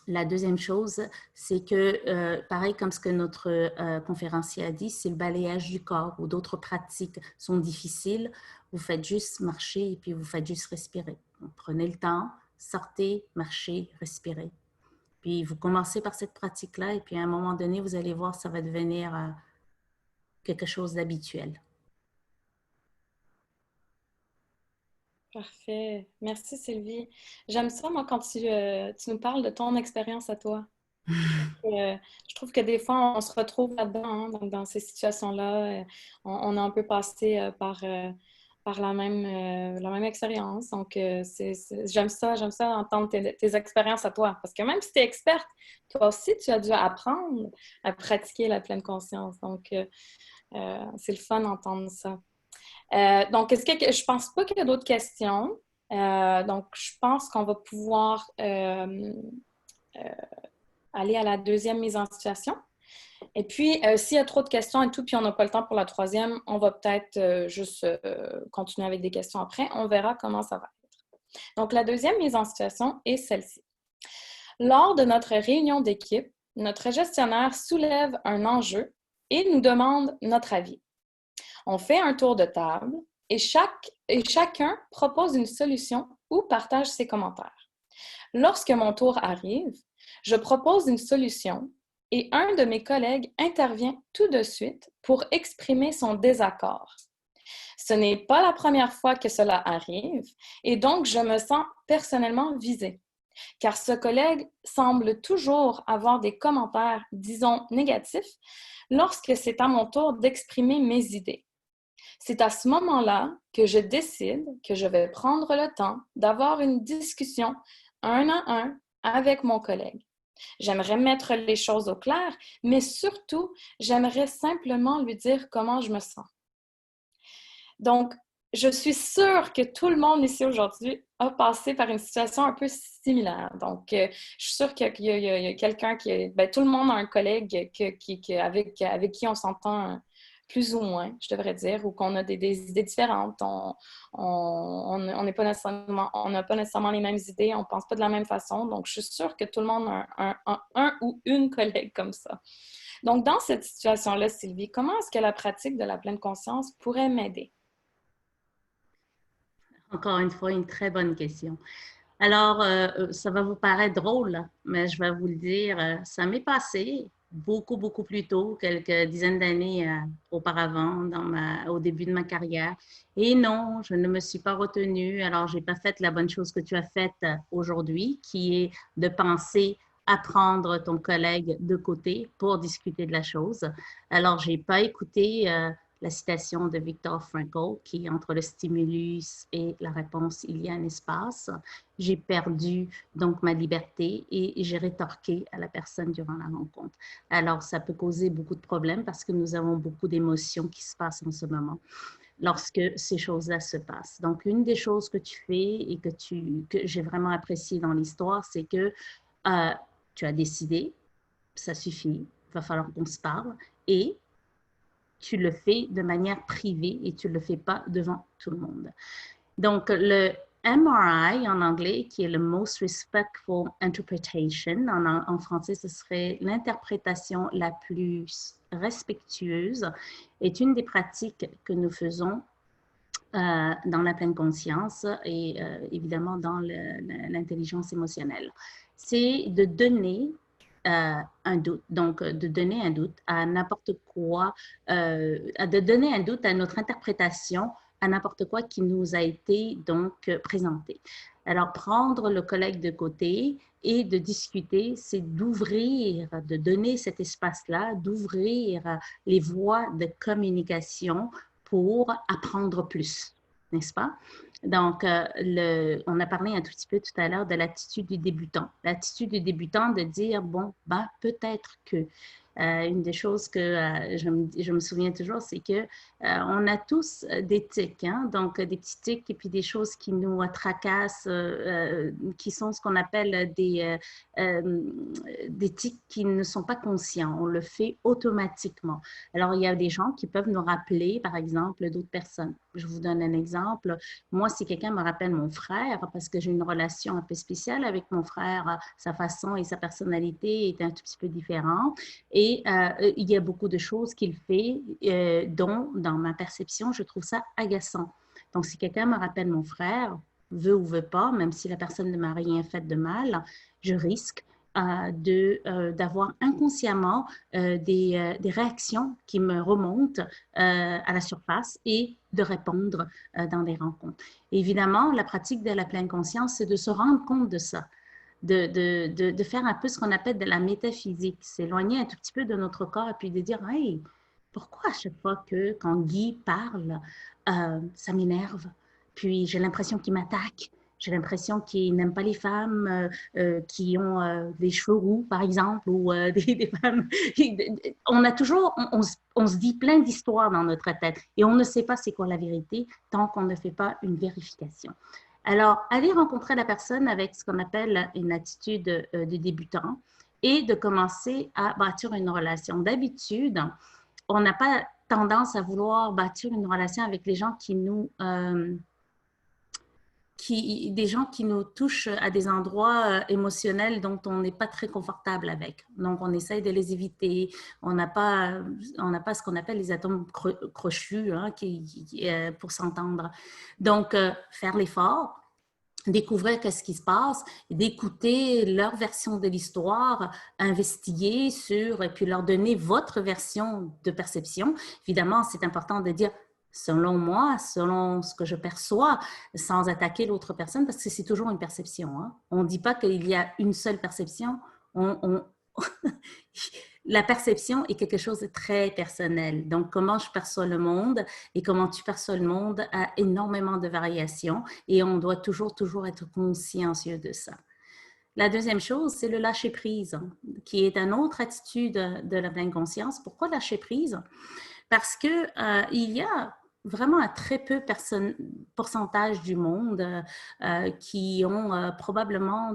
la deuxième chose, c'est que, pareil comme ce que notre conférencier a dit, si le balayage du corps ou d'autres pratiques sont difficiles, vous faites juste marcher et puis vous faites juste respirer. Donc, prenez le temps, sortez, marchez, respirez. Puis vous commencez par cette pratique-là et puis à un moment donné, vous allez voir, ça va devenir quelque chose d'habituel. Parfait. Merci, Sylvie. J'aime ça, moi, quand tu nous parles de ton expérience à toi. Je trouve que des fois, on se retrouve là-dedans, hein, donc dans ces situations-là. On a un peu passé par la même expérience. Donc, j'aime ça entendre tes expériences à toi. Parce que même si tu es experte, toi aussi, tu as dû apprendre à pratiquer la pleine conscience. Donc, c'est le fun d'entendre ça. Donc, je pense pas qu'il y a d'autres questions. Donc, je pense qu'on va pouvoir aller à la deuxième mise en situation. Et puis, s'il y a trop de questions et tout, puis on n'a pas le temps pour la troisième, on va peut-être juste continuer avec des questions après. On verra comment ça va être. Donc, la deuxième mise en situation est celle-ci. Lors de notre réunion d'équipe, notre gestionnaire soulève un enjeu et nous demande notre avis. On fait un tour de table et chacun propose une solution ou partage ses commentaires. Lorsque mon tour arrive, je propose une solution et un de mes collègues intervient tout de suite pour exprimer son désaccord. Ce n'est pas la première fois que cela arrive et donc je me sens personnellement visée, car ce collègue semble toujours avoir des commentaires, disons, négatifs lorsque c'est à mon tour d'exprimer mes idées. C'est à ce moment-là que je décide que je vais prendre le temps d'avoir une discussion un à un avec mon collègue. J'aimerais mettre les choses au clair, mais surtout, j'aimerais simplement lui dire comment je me sens. Donc, je suis sûre que tout le monde ici aujourd'hui a passé par une situation un peu similaire. Donc, je suis sûre qu'il y a quelqu'un tout le monde a un collègue avec qui on s'entend plus ou moins, je devrais dire, ou qu'on a des idées différentes. On n'a pas nécessairement les mêmes idées, on ne pense pas de la même façon. Donc, je suis sûre que tout le monde a un ou une collègue comme ça. Donc, dans cette situation-là, Sylvie, comment est-ce que la pratique de la pleine conscience pourrait m'aider? Encore une fois, une très bonne question. Alors, ça va vous paraître drôle, mais je vais vous le dire, ça m'est passé beaucoup, beaucoup plus tôt, quelques dizaines d'années auparavant, au début de ma carrière. Et non, je ne me suis pas retenue. Alors, je n'ai pas fait la bonne chose que tu as faite aujourd'hui, qui est de penser à prendre ton collègue de côté pour discuter de la chose. Alors, je n'ai pas écouté la citation de Viktor Frankl, qui entre le stimulus et la réponse, il y a un espace. J'ai perdu donc ma liberté et j'ai rétorqué à la personne durant la rencontre. Alors, ça peut causer beaucoup de problèmes parce que nous avons beaucoup d'émotions qui se passent en ce moment lorsque ces choses-là se passent. Donc, une des choses que tu fais et que j'ai vraiment apprécié dans l'histoire, c'est que tu as décidé, ça suffit, il va falloir qu'on se parle et tu le fais de manière privée et tu ne le fais pas devant tout le monde. Donc, le MRI en anglais, qui est le Most Respectful Interpretation, en français, ce serait l'interprétation la plus respectueuse, est une des pratiques que nous faisons dans la pleine conscience et évidemment dans l'intelligence émotionnelle. C'est de donner un doute, donc de donner un doute à n'importe quoi, de donner un doute à notre interprétation, à n'importe quoi qui nous a été donc présenté. Alors, prendre le collègue de côté et de discuter, c'est d'ouvrir, de donner cet espace-là, d'ouvrir les voies de communication pour apprendre plus, n'est-ce pas? Donc, on a parlé un tout petit peu tout à l'heure de l'attitude du débutant. L'attitude du débutant de dire, bon, ben, peut-être que. Une des choses que je me souviens toujours, c'est que on a tous des tics, hein? Donc des petits tics et puis des choses qui nous tracassent, qui sont ce qu'on appelle des tics qui ne sont pas conscients. On le fait automatiquement. Alors, il y a des gens qui peuvent nous rappeler, par exemple, d'autres personnes. Je vous donne un exemple. Moi, si quelqu'un me rappelle mon frère, parce que j'ai une relation un peu spéciale avec mon frère, sa façon et sa personnalité est un tout petit peu différente. Et il y a beaucoup de choses qu'il fait dont, dans ma perception, je trouve ça agaçant. Donc, si quelqu'un me rappelle mon frère, veut ou veut pas, même si la personne ne m'a rien fait de mal, je risque d'avoir inconsciemment des réactions qui me remontent à la surface et de répondre dans des rencontres. Et évidemment, la pratique de la pleine conscience, c'est de se rendre compte de ça. De faire un peu ce qu'on appelle de la métaphysique, s'éloigner un tout petit peu de notre corps et puis de dire, hey, pourquoi à chaque fois que quand Guy parle, ça m'énerve, puis j'ai l'impression qu'il m'attaque, j'ai l'impression qu'il n'aime pas les femmes qui ont des cheveux roux, par exemple, ou des femmes. On a toujours, on se dit plein d'histoires dans notre tête et on ne sait pas c'est quoi la vérité tant qu'on ne fait pas une vérification. Alors, aller rencontrer la personne avec ce qu'on appelle une attitude de débutant et de commencer à bâtir une relation. D'habitude, on n'a pas tendance à vouloir bâtir une relation avec les gens qui nous touchent à des endroits émotionnels dont on n'est pas très confortable avec. Donc, on essaye de les éviter. On n'a pas ce qu'on appelle les atomes crochus hein, pour s'entendre. Donc, faire l'effort, découvrir qu'est-ce qui se passe, d'écouter leur version de l'histoire, investiguer et puis leur donner votre version de perception. Évidemment, c'est important de dire selon moi, selon ce que je perçois, sans attaquer l'autre personne, parce que c'est toujours une perception. Hein. On ne dit pas qu'il y a une seule perception. La perception est quelque chose de très personnel. Donc, comment je perçois le monde et comment tu perçois le monde a énormément de variations et on doit toujours être consciencieux de ça. La deuxième chose, c'est le lâcher-prise, qui est une autre attitude de la pleine conscience. Pourquoi lâcher-prise? Parce qu'il y a vraiment un très peu pourcentage du monde qui ont probablement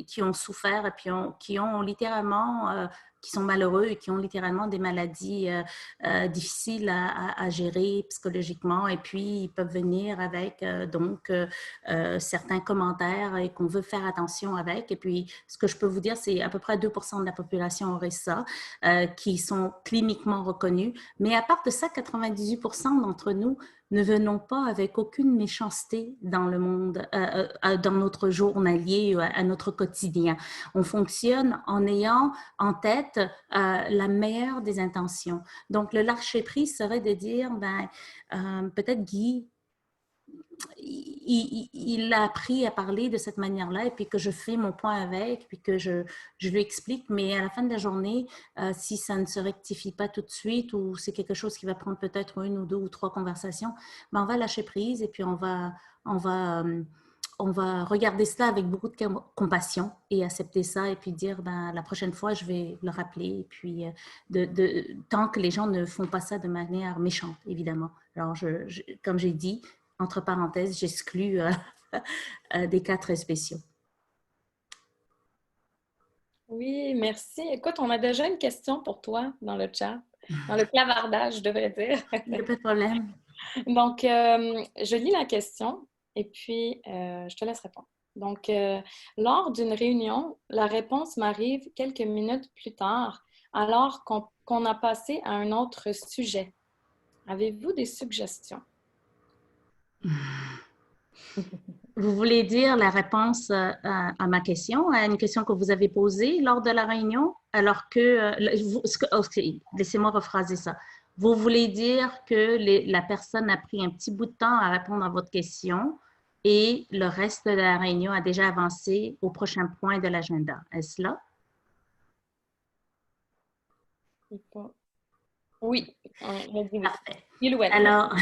qui ont souffert et puis qui ont littéralement, qui sont malheureux et qui ont littéralement des maladies difficiles à gérer psychologiquement et puis ils peuvent venir avec certains commentaires et qu'on veut faire attention avec. Et puis, ce que je peux vous dire, c'est à peu près 2% de la population aurait ça, qui sont cliniquement reconnus. Mais à part de ça, 98% d'entre nous ne venons pas avec aucune méchanceté dans le monde, dans notre journalier, à notre quotidien. On fonctionne en ayant en tête la meilleure des intentions. Donc, le lâcher-prise serait de dire, peut-être Guy, il a appris à parler de cette manière-là et puis que je fais mon point avec, puis que je lui explique, mais à la fin de la journée, si ça ne se rectifie pas tout de suite ou c'est quelque chose qui va prendre peut-être 1 ou 2 ou 3 conversations, on va lâcher prise et puis on va regarder cela avec beaucoup de compassion et accepter ça et puis dire, la prochaine fois, je vais le rappeler et puis tant que les gens ne font pas ça de manière méchante, évidemment. Alors, comme j'ai dit, entre parenthèses, j'exclus des cas très spéciaux. Oui, merci. Écoute, on a déjà une question pour toi dans le chat, dans le clavardage, je devrais dire. Il n'y a pas de problème. Donc, je lis la question et puis je te laisse répondre. Donc, lors d'une réunion, la réponse m'arrive quelques minutes plus tard, alors qu'on a passé à un autre sujet. Avez-vous des suggestions? Vous voulez dire la réponse à ma question, à une question que vous avez posée lors de la réunion, alors que, ok, laissez-moi rephraser ça. Vous voulez dire que la personne a pris un petit bout de temps à répondre à votre question et le reste de la réunion a déjà avancé au prochain point de l'agenda. Est-ce cela? Oui, on a dit oui. Parfait. Il ou elle. Alors,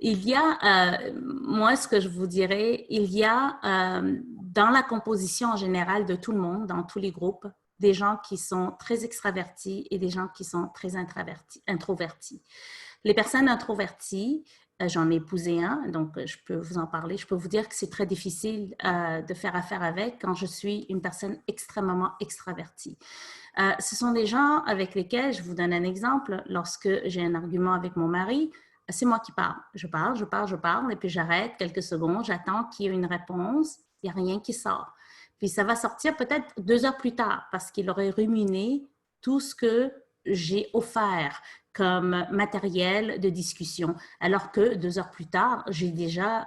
il y a, moi, ce que je vous dirais, il y a dans la composition en général de tout le monde, dans tous les groupes, des gens qui sont très extravertis et des gens qui sont très introvertis. Les personnes introverties, j'en ai épousé un, donc je peux vous en parler. Je peux vous dire que c'est très difficile de faire affaire avec quand je suis une personne extrêmement extravertie. Ce sont des gens avec lesquels, je vous donne un exemple, lorsque j'ai un argument avec mon mari, c'est moi qui parle. Je parle, et puis j'arrête quelques secondes, j'attends qu'il y ait une réponse, il n'y a rien qui sort. Puis ça va sortir peut-être 2 heures plus tard parce qu'il aurait ruminé tout ce que j'ai offert comme matériel de discussion, alors que 2 heures plus tard, j'ai déjà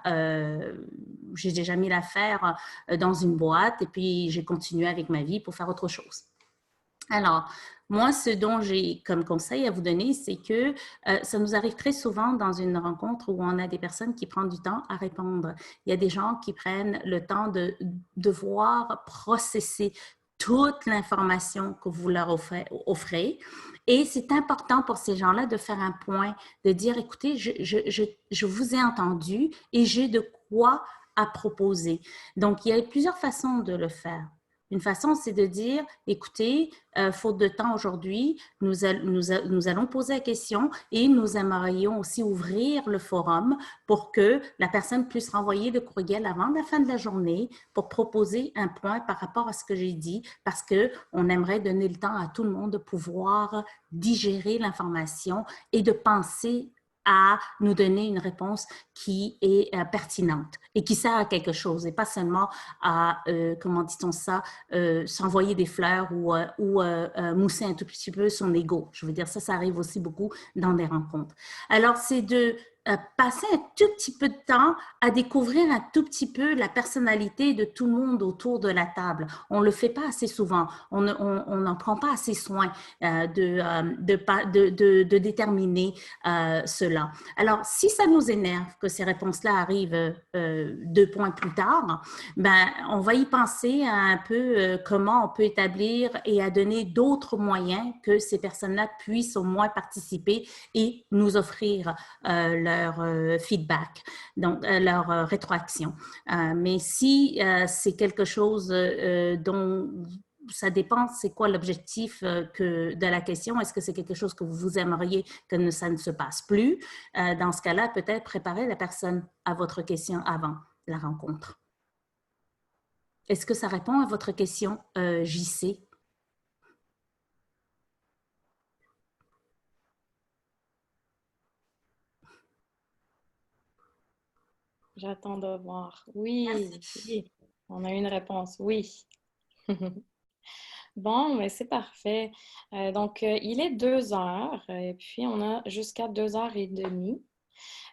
mis l'affaire dans une boîte et puis j'ai continué avec ma vie pour faire autre chose. Alors, moi, ce dont j'ai comme conseil à vous donner, c'est que ça nous arrive très souvent dans une rencontre où on a des personnes qui prennent du temps à répondre. Il y a des gens qui prennent le temps de devoir processer toute l'information que vous leur offrez. Et c'est important pour ces gens-là de faire un point, de dire, écoutez, je vous ai entendu et j'ai de quoi à proposer. Donc, il y a plusieurs façons de le faire. Une façon, c'est de dire, écoutez, faute de temps aujourd'hui, nous allons poser la question et nous aimerions aussi ouvrir le forum pour que la personne puisse renvoyer le courriel avant la fin de la journée pour proposer un point par rapport à ce que j'ai dit, parce qu'on aimerait donner le temps à tout le monde de pouvoir digérer l'information et de penser à nous donner une réponse qui est pertinente et qui sert à quelque chose et pas seulement à, comment dit-on ça, s'envoyer des fleurs ou mousser un tout petit peu son ego. Je veux dire, ça arrive aussi beaucoup dans des rencontres. Alors, c'est de passer un tout petit peu de temps à découvrir un tout petit peu la personnalité de tout le monde autour de la table. On ne le fait pas assez souvent. On n'en prend pas assez soin de déterminer cela. Alors, si ça nous énerve que ces réponses-là arrivent 2 points plus tard, ben, on va y penser à un peu comment on peut établir et à donner d'autres moyens que ces personnes-là puissent au moins participer et nous offrir leur feedback, donc leur rétroaction. Mais si c'est quelque chose dont ça dépend, c'est quoi l'objectif de la question? Est-ce que c'est quelque chose que vous aimeriez que ça ne se passe plus? Dans ce cas-là, peut-être préparer la personne à votre question avant la rencontre. Est-ce que ça répond à votre question, JC? J'attends de voir. Oui, Merci. oui, on a une réponse. Oui. Bon, mais c'est parfait. Donc, il est 2 heures et puis on a jusqu'à 2h30.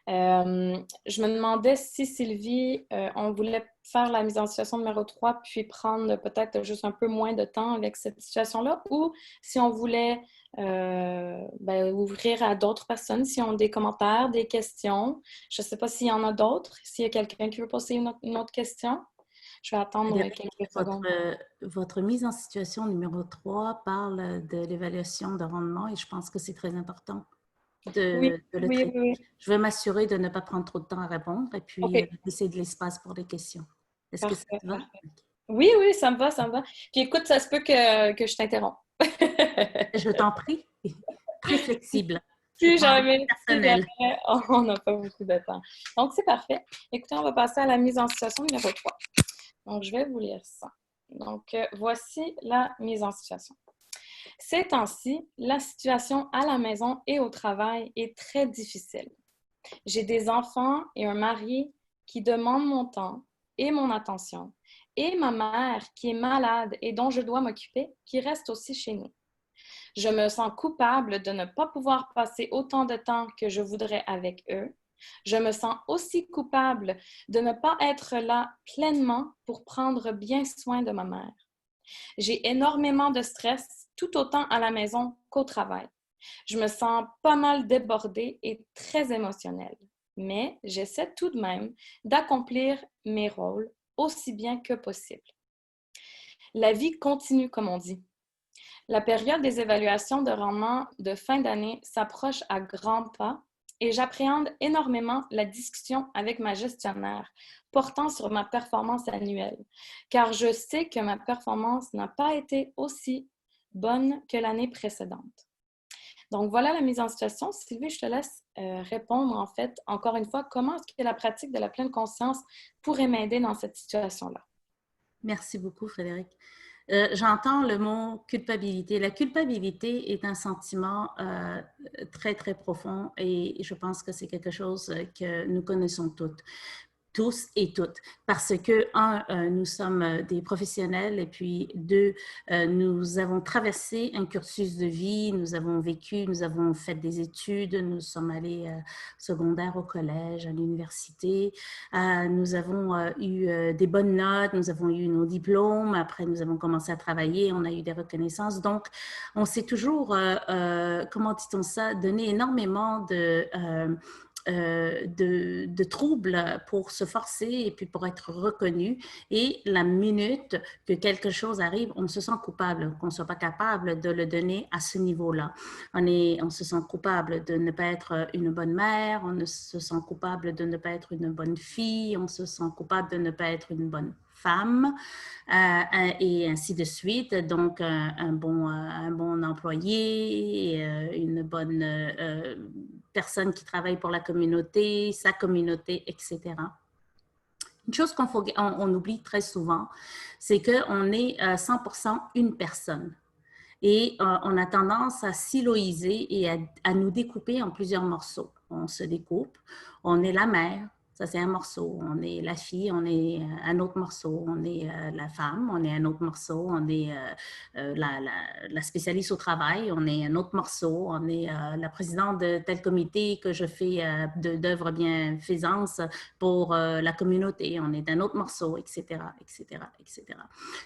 Je me demandais si Sylvie, on voulait faire la mise en situation numéro 3 puis prendre peut-être juste un peu moins de temps avec cette situation-là ou si on voulait ouvrir à d'autres personnes, s'ils ont des commentaires, des questions. Je ne sais pas s'il y en a d'autres, s'il y a quelqu'un qui veut poser une autre question. Je vais attendre quelques secondes. Votre mise en situation numéro 3 parle de l'évaluation de rendement et je pense que c'est très important de le traiter. Oui. Je vais m'assurer de ne pas prendre trop de temps à répondre et puis laisser de l'espace pour les questions. Est-ce que ça te va? Oui, ça me va, ça me va. Puis écoute, ça se peut que je t'interrompe. Je t'en prie. Très flexible. Si jamais, on n'a pas beaucoup de temps. Donc, c'est parfait. Écoutez, on va passer à la mise en situation numéro 3. Donc, je vais vous lire ça. Donc, voici la mise en situation. Ces temps-ci, la situation à la maison et au travail est très difficile. J'ai des enfants et un mari qui demandent mon temps et mon attention, et ma mère qui est malade et dont je dois m'occuper, qui reste aussi chez nous. Je me sens coupable de ne pas pouvoir passer autant de temps que je voudrais avec eux. Je me sens aussi coupable de ne pas être là pleinement pour prendre bien soin de ma mère. J'ai énormément de stress, tout autant à la maison qu'au travail. Je me sens pas mal débordée et très émotionnelle, mais j'essaie tout de même d'accomplir mes rôles aussi bien que possible. La vie continue, comme on dit. La période des évaluations de rendement de fin d'année s'approche à grands pas et j'appréhende énormément la discussion avec ma gestionnaire portant sur ma performance annuelle, car je sais que ma performance n'a pas été aussi bonne que l'année précédente. Donc, voilà la mise en situation. Sylvie, je te laisse répondre, en fait, encore une fois, comment est-ce que la pratique de la pleine conscience pourrait m'aider dans cette situation-là? Merci beaucoup, Frédéric. J'entends le mot culpabilité. La culpabilité est un sentiment très, très profond et je pense que c'est quelque chose que nous connaissons tous et toutes, parce que, nous sommes des professionnels et puis deux, nous avons traversé un cursus de vie, nous avons vécu, nous avons fait des études, nous sommes allés secondaire au collège, à l'université, nous avons eu des bonnes notes, nous avons eu nos diplômes, après nous avons commencé à travailler, on a eu des reconnaissances, donc on s'est toujours, comment dit-on ça, donné énormément de troubles pour se forcer et puis pour être reconnu. Et la minute que quelque chose arrive, on se sent coupable, qu'on ne soit pas capable de le donner à ce niveau-là. On se sent coupable de ne pas être une bonne mère, on se sent coupable de ne pas être une bonne fille, on se sent coupable de ne pas être une bonne femme, et ainsi de suite. Donc, un bon employé, une bonne personne qui travaille pour la communauté, sa communauté, etc. Une chose qu'on oublie très souvent, c'est qu'on est 100% une personne. Et on a tendance à siloiser et à nous découper en plusieurs morceaux. On se découpe, on est la mère, ça c'est un morceau, on est la fille, on est un autre morceau, on est la femme, on est un autre morceau, on est la spécialiste au travail, on est un autre morceau, on est la présidente de tel comité que je fais d'œuvres bienfaisances pour la communauté, on est un autre morceau, etc., etc., etc.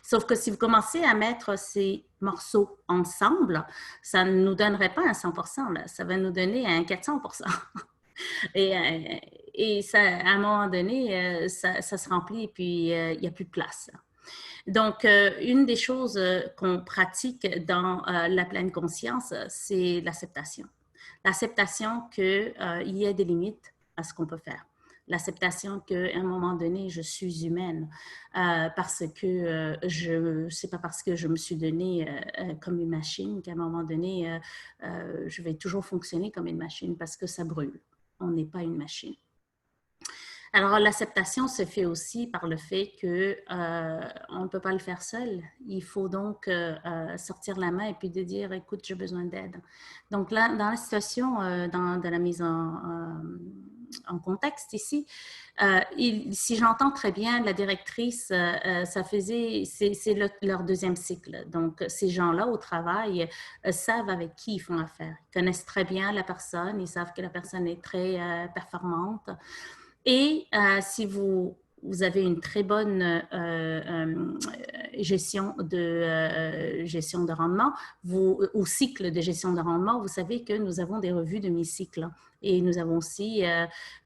Sauf que si vous commencez à mettre ces morceaux ensemble, ça ne nous donnerait pas un 100%, là, ça va nous donner un 400%. Et ça, à un moment donné, ça se remplit et puis il n'y a plus de place. Donc, une des choses qu'on pratique dans la pleine conscience, c'est l'acceptation. L'acceptation qu'il y ait des limites à ce qu'on peut faire. L'acceptation qu'à un moment donné, je suis humaine parce que c'est pas parce que je me suis donnée comme une machine qu'à un moment donné, je vais toujours fonctionner comme une machine parce que ça brûle. On n'est pas une machine. Alors, l'acceptation se fait aussi par le fait qu'on ne peut pas le faire seul. Il faut donc sortir la main et puis de dire, écoute, j'ai besoin d'aide. Donc là, dans la situation, dans la mise en contexte ici, si j'entends très bien la directrice, c'est leur deuxième cycle. Donc, ces gens-là au travail savent avec qui ils font affaire. Ils connaissent très bien la personne, ils savent que la personne est très performante. Et si vous avez une très bonne gestion de rendement, ou cycle de gestion de rendement, vous savez que nous avons des revues de mi-cycle. Et nous avons aussi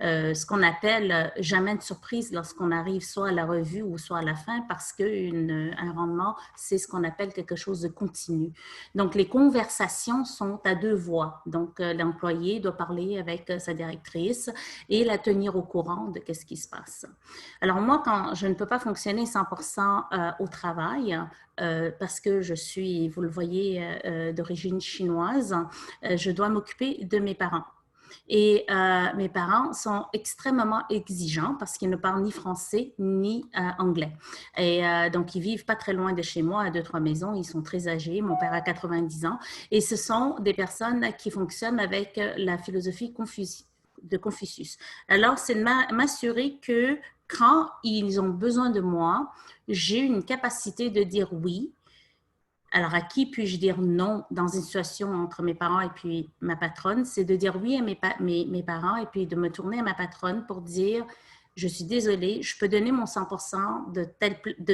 ce qu'on appelle jamais de surprise lorsqu'on arrive soit à la revue ou soit à la fin parce qu'un rendement, c'est ce qu'on appelle quelque chose de continu. Donc, les conversations sont à deux voix. Donc, l'employé doit parler avec sa directrice et la tenir au courant de ce qui se passe. Alors, moi, quand je ne peux pas fonctionner 100% au travail, parce que je suis, vous le voyez, d'origine chinoise, je dois m'occuper de mes parents. Et mes parents sont extrêmement exigeants parce qu'ils ne parlent ni français ni anglais. Et donc, ils vivent pas très loin de chez moi, à 2-3 maisons. Ils sont très âgés. Mon père a 90 ans. Et ce sont des personnes qui fonctionnent avec la philosophie de Confucius. Alors, c'est de m'assurer que quand ils ont besoin de moi, j'ai une capacité de dire oui. Alors, à qui puis-je dire non dans une situation entre mes parents et puis ma patronne? C'est de dire oui à mes parents et puis de me tourner à ma patronne pour dire, je suis désolée, je peux donner mon 100% de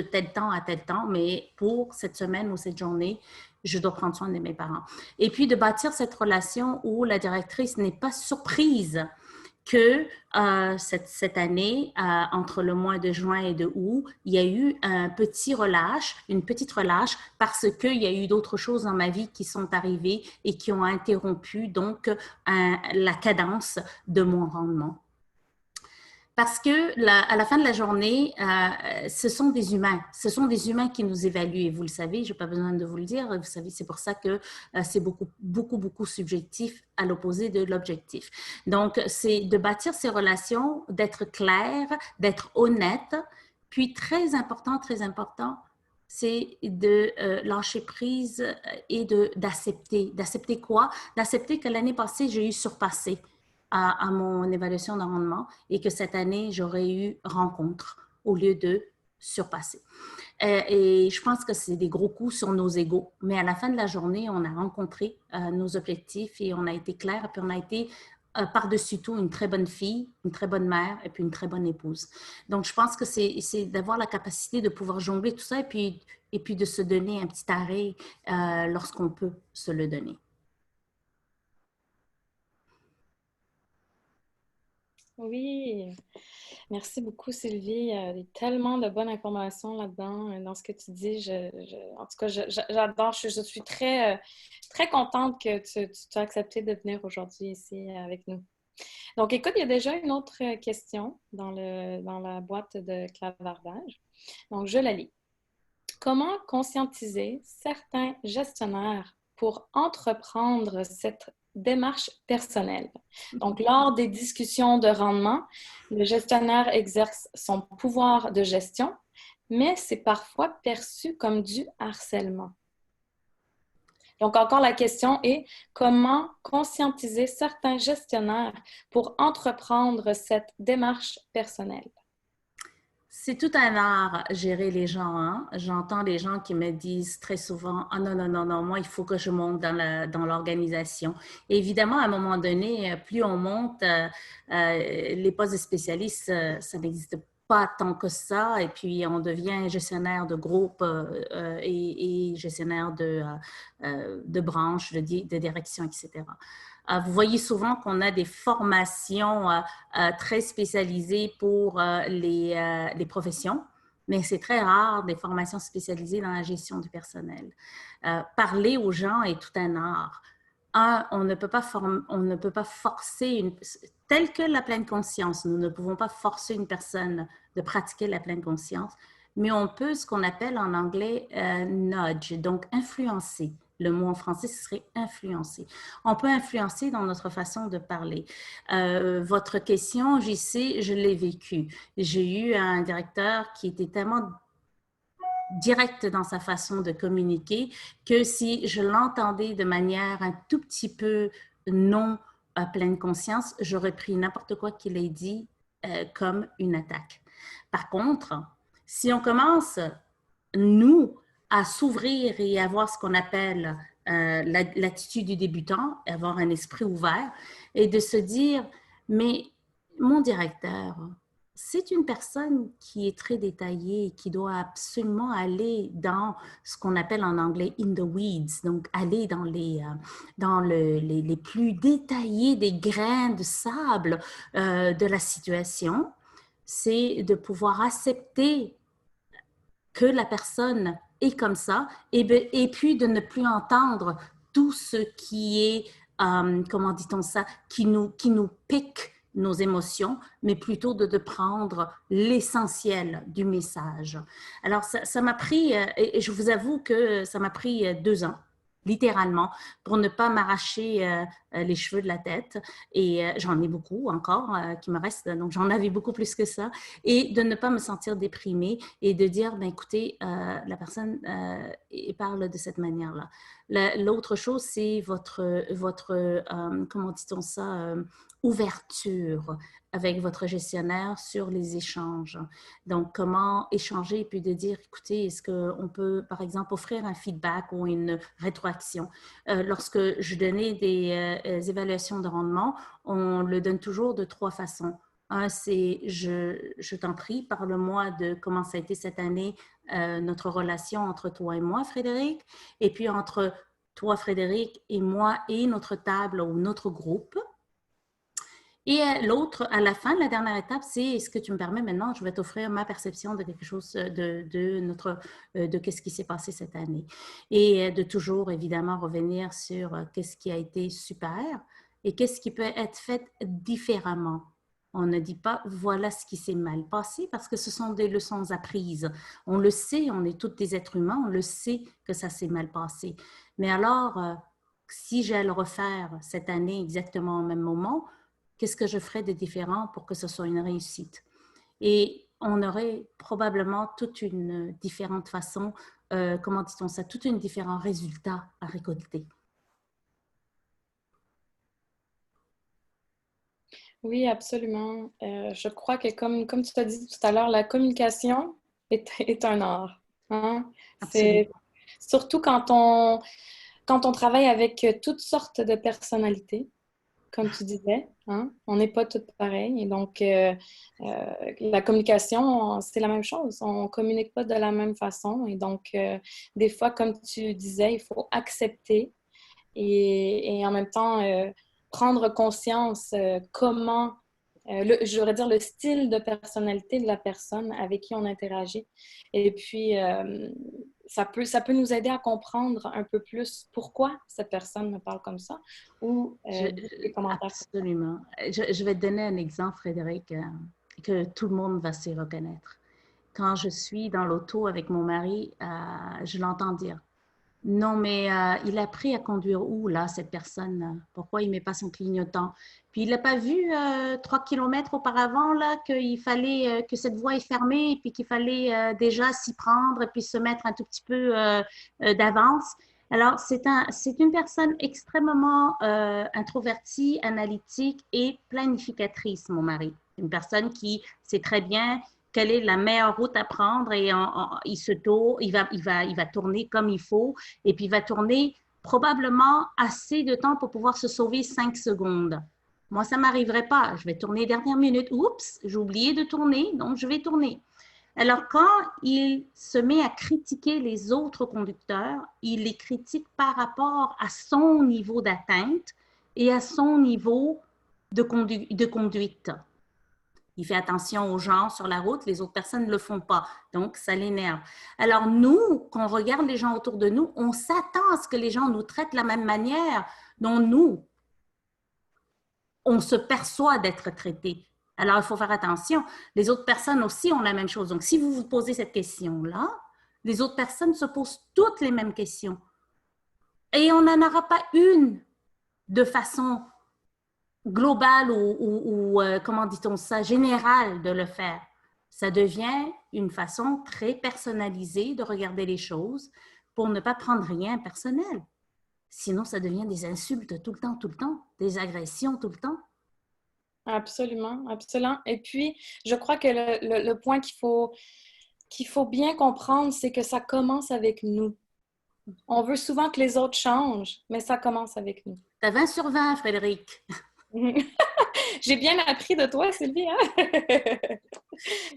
tel temps à tel temps, mais pour cette semaine ou cette journée, je dois prendre soin de mes parents. Et puis de bâtir cette relation où la directrice n'est pas surprise que cette année, entre le mois de juin et de août, il y a eu un petit relâche, une petite relâche, parce qu'il y a eu d'autres choses dans ma vie qui sont arrivées et qui ont interrompu donc la cadence de mon rendement. Parce que à la fin de la journée, ce sont des humains qui nous évaluent. Et vous le savez, je n'ai pas besoin de vous le dire. Vous savez, c'est pour ça que c'est beaucoup subjectif à l'opposé de l'objectif. Donc, c'est de bâtir ces relations, d'être clair, d'être honnête. Puis, très important, c'est de lâcher prise et d'accepter. D'accepter quoi? D'accepter que l'année passée, j'ai eu surpassé à mon évaluation de rendement et que cette année, j'aurais eu rencontre au lieu de surpasser. Et je pense que c'est des gros coups sur nos égos. Mais à la fin de la journée, on a rencontré nos objectifs et on a été clair et puis on a été par-dessus tout une très bonne fille, une très bonne mère et puis une très bonne épouse. Donc, je pense que c'est d'avoir la capacité de pouvoir jongler tout ça et puis de se donner un petit arrêt lorsqu'on peut se le donner. Oui, merci beaucoup Sylvie. Il y a tellement de bonnes informations là-dedans, dans ce que tu dis. En tout cas, j'adore. Je suis très, très contente que tu as accepté de venir aujourd'hui ici avec nous. Donc, écoute, il y a déjà une autre question dans la boîte de clavardage. Donc, je la lis. Comment conscientiser certains gestionnaires pour entreprendre cette démarche personnelle? Donc, lors des discussions de rendement, le gestionnaire exerce son pouvoir de gestion, mais c'est parfois perçu comme du harcèlement. Donc, encore la question est comment conscientiser certains gestionnaires pour entreprendre cette démarche personnelle? C'est tout un art, gérer les gens. Hein? J'entends les gens qui me disent très souvent « Ah non, non, non, non, moi, il faut que je monte dans l'organisation. » Évidemment, à un moment donné, plus on monte, les postes de spécialistes, ça n'existe pas tant que ça. Et puis, on devient gestionnaire de groupe et gestionnaire de branches, de direction, etc. Vous voyez souvent qu'on a des formations très spécialisées pour les professions, mais c'est très rare des formations spécialisées dans la gestion du personnel. Parler aux gens est tout un art. On ne peut pas forcer telle que la pleine conscience, nous ne pouvons pas forcer une personne de pratiquer la pleine conscience, mais on peut ce qu'on appelle en anglais nudge, donc influencer. Le mot en français, ce serait influencer. On peut influencer dans notre façon de parler. Votre question, j'y sais, je l'ai vécu. J'ai eu un directeur qui était tellement direct dans sa façon de communiquer que si je l'entendais de manière un tout petit peu non à pleine conscience, j'aurais pris n'importe quoi qu'il ait dit comme une attaque. Par contre, si on commence, nous, à s'ouvrir et avoir ce qu'on appelle l'attitude du débutant, avoir un esprit ouvert et de se dire, mais mon directeur, c'est une personne qui est très détaillée, qui doit absolument aller dans ce qu'on appelle en anglais « in the weeds », donc aller dans les plus détaillés des grains de sable de la situation. C'est de pouvoir accepter que la personne est comme ça et puis de ne plus entendre tout ce qui est, comment dit-on ça, qui nous pique nos émotions, mais plutôt de prendre l'essentiel du message. Alors, ça m'a pris, et je vous avoue que ça m'a pris 2 ans littéralement, pour ne pas m'arracher les cheveux de la tête. Et j'en ai beaucoup encore qui me restent, donc j'en avais beaucoup plus que ça. Et de ne pas me sentir déprimée et de dire, ben écoutez, la personne parle de cette manière-là. L'autre chose, c'est votre comment dit-on ça, ouverture avec votre gestionnaire sur les échanges. Donc, comment échanger et puis de dire, écoutez, est-ce qu'on peut, par exemple, offrir un feedback ou une rétroaction? Lorsque je donnais des évaluations de rendement, on le donne toujours de 3 façons. Un, c'est je t'en prie, parle-moi de comment ça a été cette année, notre relation entre toi et moi, Frédéric, et puis entre toi, Frédéric, et moi et notre table ou notre groupe. Et l'autre, à la fin, la dernière étape, c'est est-ce que tu me permets maintenant, je vais t'offrir ma perception de quelque chose, de qu'est-ce qui s'est passé cette année. Et de toujours, évidemment, revenir sur qu'est-ce qui a été super et qu'est-ce qui peut être fait différemment. On ne dit pas voilà ce qui s'est mal passé parce que ce sont des leçons apprises. On le sait, on est tous des êtres humains, on le sait que ça s'est mal passé. Mais alors, si j'ai à le refaire cette année exactement au même moment, qu'est-ce que je ferais de différent pour que ce soit une réussite? Et on aurait probablement toute une différente façon, comment dit-on ça, tout un différent résultat à récolter. Oui, absolument. Je crois que comme tu as dit tout à l'heure, la communication est un art. Hein? C'est surtout quand on travaille avec toutes sortes de personnalités, comme tu disais, hein? On n'est pas toutes pareilles. Et donc, la communication, c'est la même chose. On ne communique pas de la même façon. Et donc, des fois, comme tu disais, il faut accepter et en même temps prendre conscience comment, je voudrais dire, le style de personnalité de la personne avec qui on interagit. Et puis, ça peut nous aider à comprendre un peu plus pourquoi cette personne me parle comme ça ou des commentaires. Absolument. Je vais te donner un exemple, Frédéric, que tout le monde va s'y reconnaître. Quand je suis dans l'auto avec mon mari, je l'entends dire « Non, mais il a appris à conduire où, là, cette personne? Pourquoi il ne met pas son clignotant? » Puis il n'a pas vu 3 kilomètres auparavant là, qu'il fallait que cette voie est fermée et puis qu'il fallait déjà s'y prendre et puis se mettre un tout petit peu d'avance. Alors, c'est une personne extrêmement introvertie, analytique et planificatrice, mon mari. Une personne qui sait très bien quelle est la meilleure route à prendre et il va tourner comme il faut et puis il va tourner probablement assez de temps pour pouvoir se sauver 5 secondes. Moi, ça ne m'arriverait pas. Je vais tourner dernière minute. Oups, j'ai oublié de tourner, donc je vais tourner. Alors, quand il se met à critiquer les autres conducteurs, il les critique par rapport à son niveau d'atteinte et à son niveau de conduite. Il fait attention aux gens sur la route, les autres personnes ne le font pas. Donc, ça l'énerve. Alors, nous, quand on regarde les gens autour de nous, on s'attend à ce que les gens nous traitent de la même manière dont nous, on se perçoit d'être traités. Alors, il faut faire attention. Les autres personnes aussi ont la même chose. Donc, si vous vous posez cette question-là, les autres personnes se posent toutes les mêmes questions. Et on n'en aura pas une de façon globale ou comment dit-on ça, générale de le faire. Ça devient une façon très personnalisée de regarder les choses pour ne pas prendre rien personnel. Sinon, ça devient des insultes tout le temps, des agressions tout le temps. Absolument, absolument. Et puis, je crois que le point qu'il faut bien comprendre, c'est que ça commence avec nous. On veut souvent que les autres changent, mais ça commence avec nous. T'as 20 sur 20, Frédéric. J'ai bien appris de toi, Sylvie. Hein?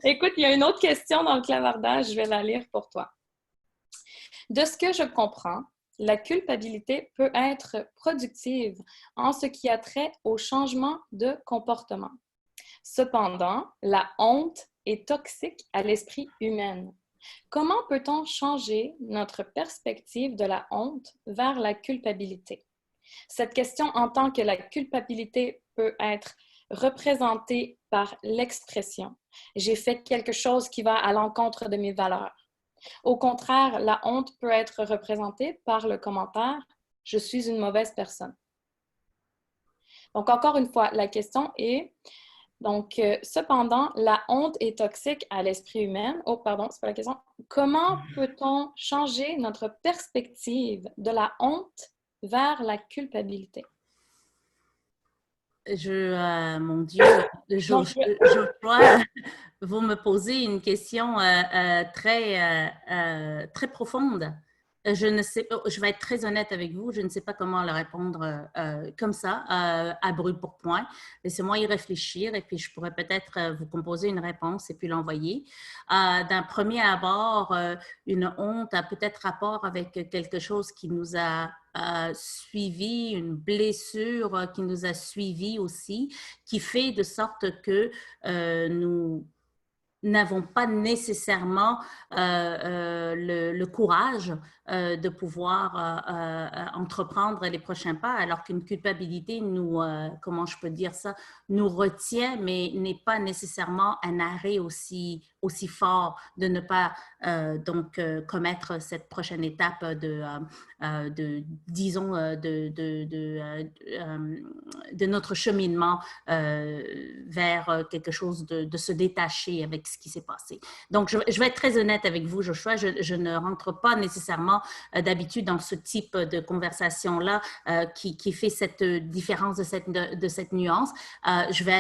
Écoute, il y a une autre question dans le clavardage, je vais la lire pour toi. De ce que je comprends, la culpabilité peut être productive en ce qui a trait au changement de comportement. Cependant, la honte est toxique à l'esprit humain. Comment peut-on changer notre perspective de la honte vers la culpabilité? Cette question entend que la culpabilité peut être représentée par l'expression « j'ai fait quelque chose qui va à l'encontre de mes valeurs ». Au contraire, la honte peut être représentée par le commentaire je suis une mauvaise personne. Donc, encore une fois, la question est, donc, cependant, la honte est toxique à l'esprit humain. Oh, pardon, c'est pas la question. Comment peut-on changer notre perspective de la honte vers la culpabilité? Mon Dieu, Geoffroy, vous me posez une question très profonde. Je ne sais pas, je vais être très honnête avec vous, je ne sais pas comment le répondre comme ça, à brûle pour point. Laissez-moi y réfléchir et puis je pourrais peut-être vous composer une réponse et puis l'envoyer. D'un premier abord, une honte a peut-être rapport avec quelque chose qui nous a suivi, une blessure qui nous a suivi aussi, qui fait de sorte que nous n'avons pas nécessairement le courage de pouvoir entreprendre les prochains pas, alors qu'une culpabilité nous, comment je peux dire ça, nous retient, mais n'est pas nécessairement un arrêt aussi fort de ne pas commettre cette prochaine étape disons, de notre cheminement vers quelque chose de se détacher avec ce qui s'est passé. Donc, je vais être très honnête avec vous, Joshua, je ne rentre pas nécessairement d'habitude dans ce type de conversation-là qui fait cette différence de cette nuance. Je vais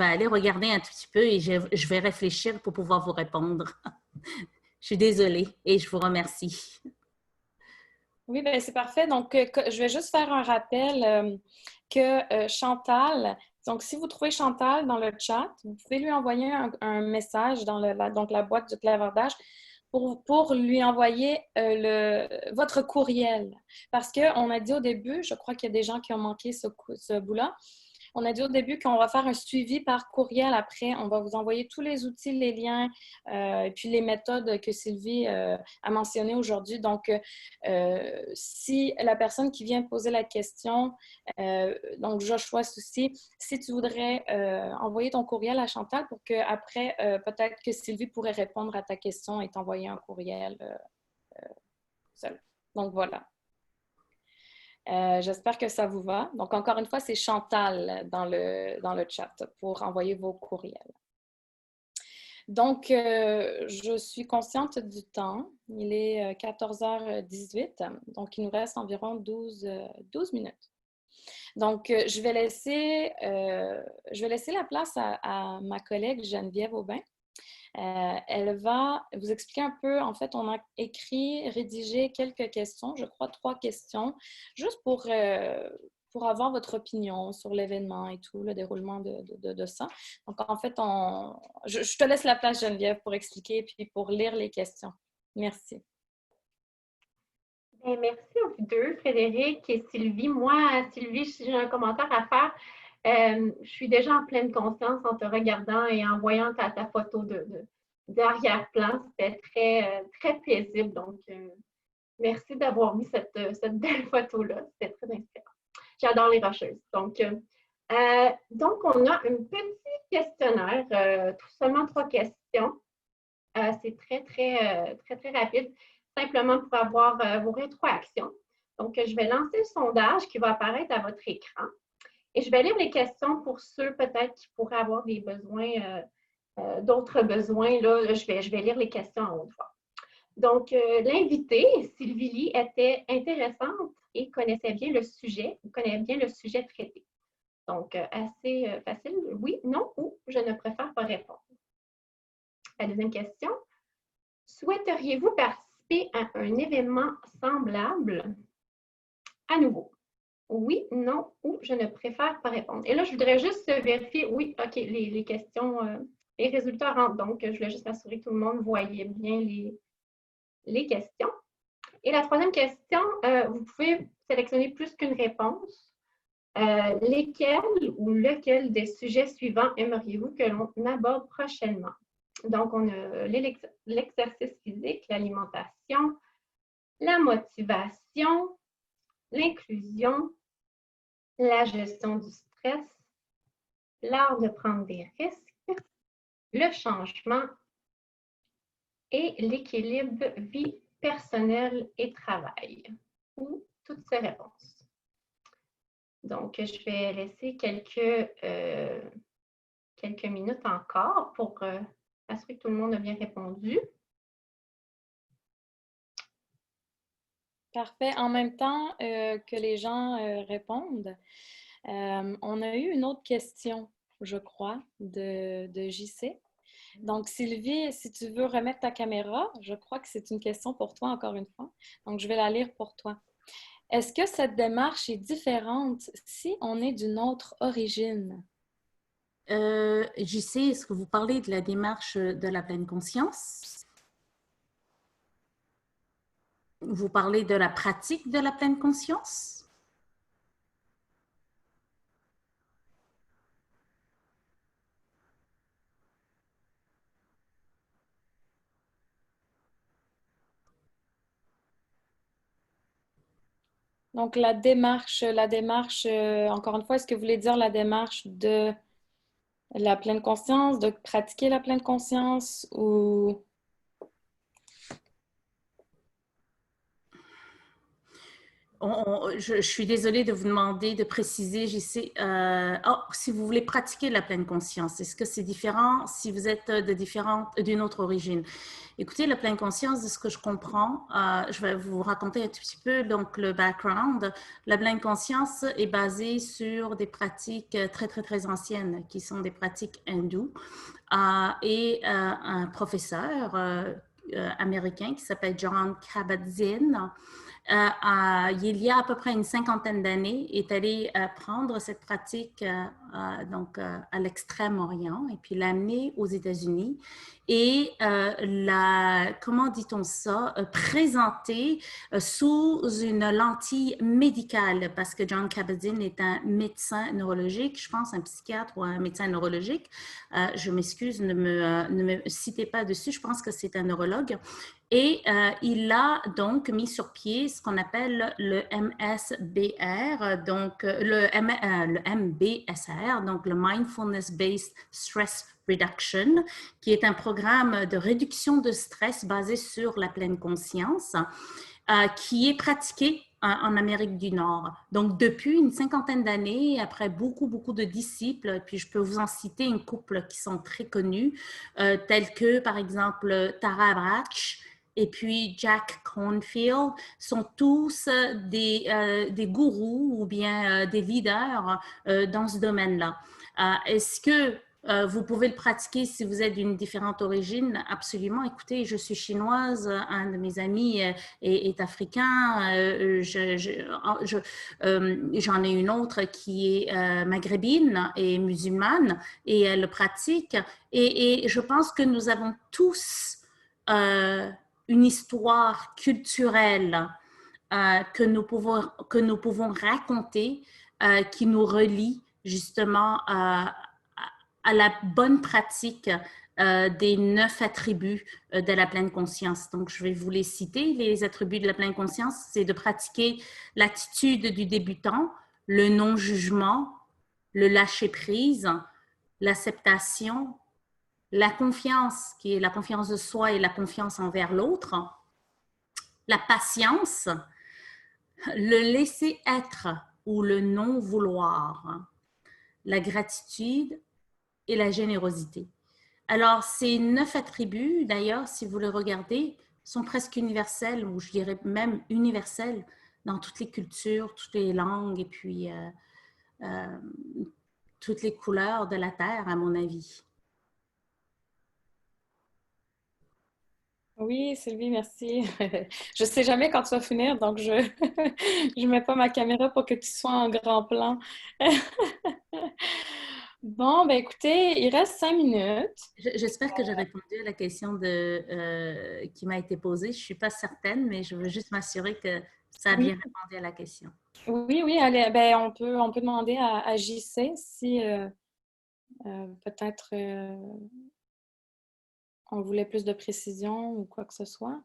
aller regarder un petit peu et je vais réfléchir pour pouvoir vous répondre. Je suis désolée et je vous remercie. Oui, bien, c'est parfait. Donc, je vais juste faire un rappel que Chantal, donc si vous trouvez Chantal dans le chat, vous pouvez lui envoyer un message dans la boîte du clavardage pour lui envoyer votre courriel. Parce qu'on a dit au début, je crois qu'il y a des gens qui ont manqué ce bout-là, on a dit au début qu'on va faire un suivi par courriel après. On va vous envoyer tous les outils, les liens et puis les méthodes que Sylvie a mentionnées aujourd'hui. Donc, si la personne qui vient poser la question, donc Joshua Soucy, si tu voudrais envoyer ton courriel à Chantal pour qu'après, peut-être que Sylvie pourrait répondre à ta question et t'envoyer un courriel seul. Donc, voilà. J'espère que ça vous va. Donc, encore une fois, c'est Chantal dans le chat pour envoyer vos courriels. Donc, je suis consciente du temps. Il est 14h18, donc il nous reste environ 12 minutes. Donc, je vais laisser la place à ma collègue Geneviève Aubin. Elle va vous expliquer un peu, en fait, on a rédigé quelques questions, je crois 3 questions, juste pour avoir votre opinion sur l'événement et tout, le déroulement de ça. Donc, en fait, je te laisse la place, Geneviève, pour expliquer puis pour lire les questions. Merci. Bien, merci aux deux, Frédéric et Sylvie. Moi, Sylvie, si j'ai un commentaire à faire, je suis déjà en pleine conscience en te regardant et en voyant ta photo d'arrière-plan. C'était très paisible. Donc, merci d'avoir mis cette belle photo-là. C'était très inspirant. J'adore les rocheuses. Donc, on a un petit questionnaire, seulement 3 questions. C'est très rapide, simplement pour avoir vos rétroactions. Donc, je vais lancer le sondage qui va apparaître à votre écran. Et je vais lire les questions pour ceux peut-être qui pourraient avoir des besoins, d'autres besoins. Là, je vais lire les questions en haute voix. Donc, l'invitée, Sylvie Lee, était intéressante et connaissait bien le sujet traité. Donc, assez facile, oui, non ou je ne préfère pas répondre. La deuxième question, souhaiteriez-vous participer à un événement semblable à nouveau? Oui, non ou je ne préfère pas répondre. Et là, je voudrais juste vérifier, oui, OK, les questions, les résultats rentrent. Donc, je voulais juste m'assurer que tout le monde voyait bien les questions. Et la troisième question, vous pouvez sélectionner plus qu'une réponse. Lesquels ou lequel des sujets suivants aimeriez-vous que l'on aborde prochainement? Donc, on a l'exercice physique, l'alimentation, la motivation, l'inclusion, la gestion du stress, l'art de prendre des risques, le changement et l'équilibre vie personnelle et travail. Ou toutes ces réponses. Donc, je vais laisser quelques minutes encore pour assurer que tout le monde a bien répondu. Parfait. En même temps que les gens répondent, on a eu une autre question, je crois, de JC. Donc, Sylvie, si tu veux remettre ta caméra, je crois que c'est une question pour toi, encore une fois. Donc, je vais la lire pour toi. Est-ce que cette démarche est différente si on est d'une autre origine? JC, est-ce que vous parlez de la démarche de la pleine conscience? Vous parlez de la pratique de la pleine conscience? Donc, la démarche, encore une fois, est-ce que vous voulez dire la démarche de la pleine conscience, de pratiquer la pleine conscience ou... Je suis désolée de vous demander de préciser, si vous voulez pratiquer la pleine conscience, est-ce que c'est différent si vous êtes d'une autre origine? Écoutez, la pleine conscience, de ce que je comprends, je vais vous raconter un tout petit peu donc, le background. La pleine conscience est basée sur des pratiques très, très, très anciennes, qui sont des pratiques hindoues. Et un professeur américain qui s'appelle Jon Kabat-Zinn, il y a à peu près une cinquantaine d'années, est allé prendre cette pratique à l'Extrême-Orient et puis l'amener aux États-Unis et comment dit-on ça, présenter sous une lentille médicale, parce que Jon Kabat-Zinn est un médecin neurologique, je pense un psychiatre ou un médecin neurologique. Je m'excuse, ne me citez pas dessus, je pense que c'est un neurologue. Et il a donc mis sur pied ce qu'on appelle le MSBR, donc le MBSR, donc le Mindfulness Based Stress Reduction, qui est un programme de réduction de stress basé sur la pleine conscience, qui est pratiqué en Amérique du Nord. Donc, depuis une cinquantaine d'années, après beaucoup, beaucoup de disciples, puis je peux vous en citer une couple qui sont très connus, tels que, par exemple, Tara Brach et puis Jack Kornfield, sont tous des gourous ou bien des leaders dans ce domaine-là. Est-ce que vous pouvez le pratiquer si vous êtes d'une différente origine? Absolument. Écoutez, je suis chinoise, un de mes amis est africain, j'en ai une autre qui est maghrébine et musulmane et elle le pratique. Et je pense que nous avons tous une histoire culturelle que nous pouvons raconter, qui nous relie justement à la bonne pratique des 9 attributs de la pleine conscience. Donc, je vais vous les citer. Les attributs de la pleine conscience, c'est de pratiquer l'attitude du débutant, le non-jugement, le lâcher-prise, l'acceptation, la confiance, qui est la confiance de soi et la confiance envers l'autre, la patience, le laisser-être ou le non-vouloir, la gratitude et la générosité. Alors, ces 9 attributs, d'ailleurs, si vous les regardez, sont presque universels, ou je dirais même universels, dans toutes les cultures, toutes les langues et puis toutes les couleurs de la Terre, à mon avis. Oui, Sylvie, merci. Je ne sais jamais quand tu vas finir, donc je ne mets pas ma caméra pour que tu sois en grand plan. Bon, ben écoutez, il reste 5 minutes. J'espère que j'ai répondu à la question qui m'a été posée. Je ne suis pas certaine, mais je veux juste m'assurer que ça a bien répondu à la question. Oui, allez, ben, on peut demander à JC si peut-être on voulait plus de précision ou quoi que ce soit.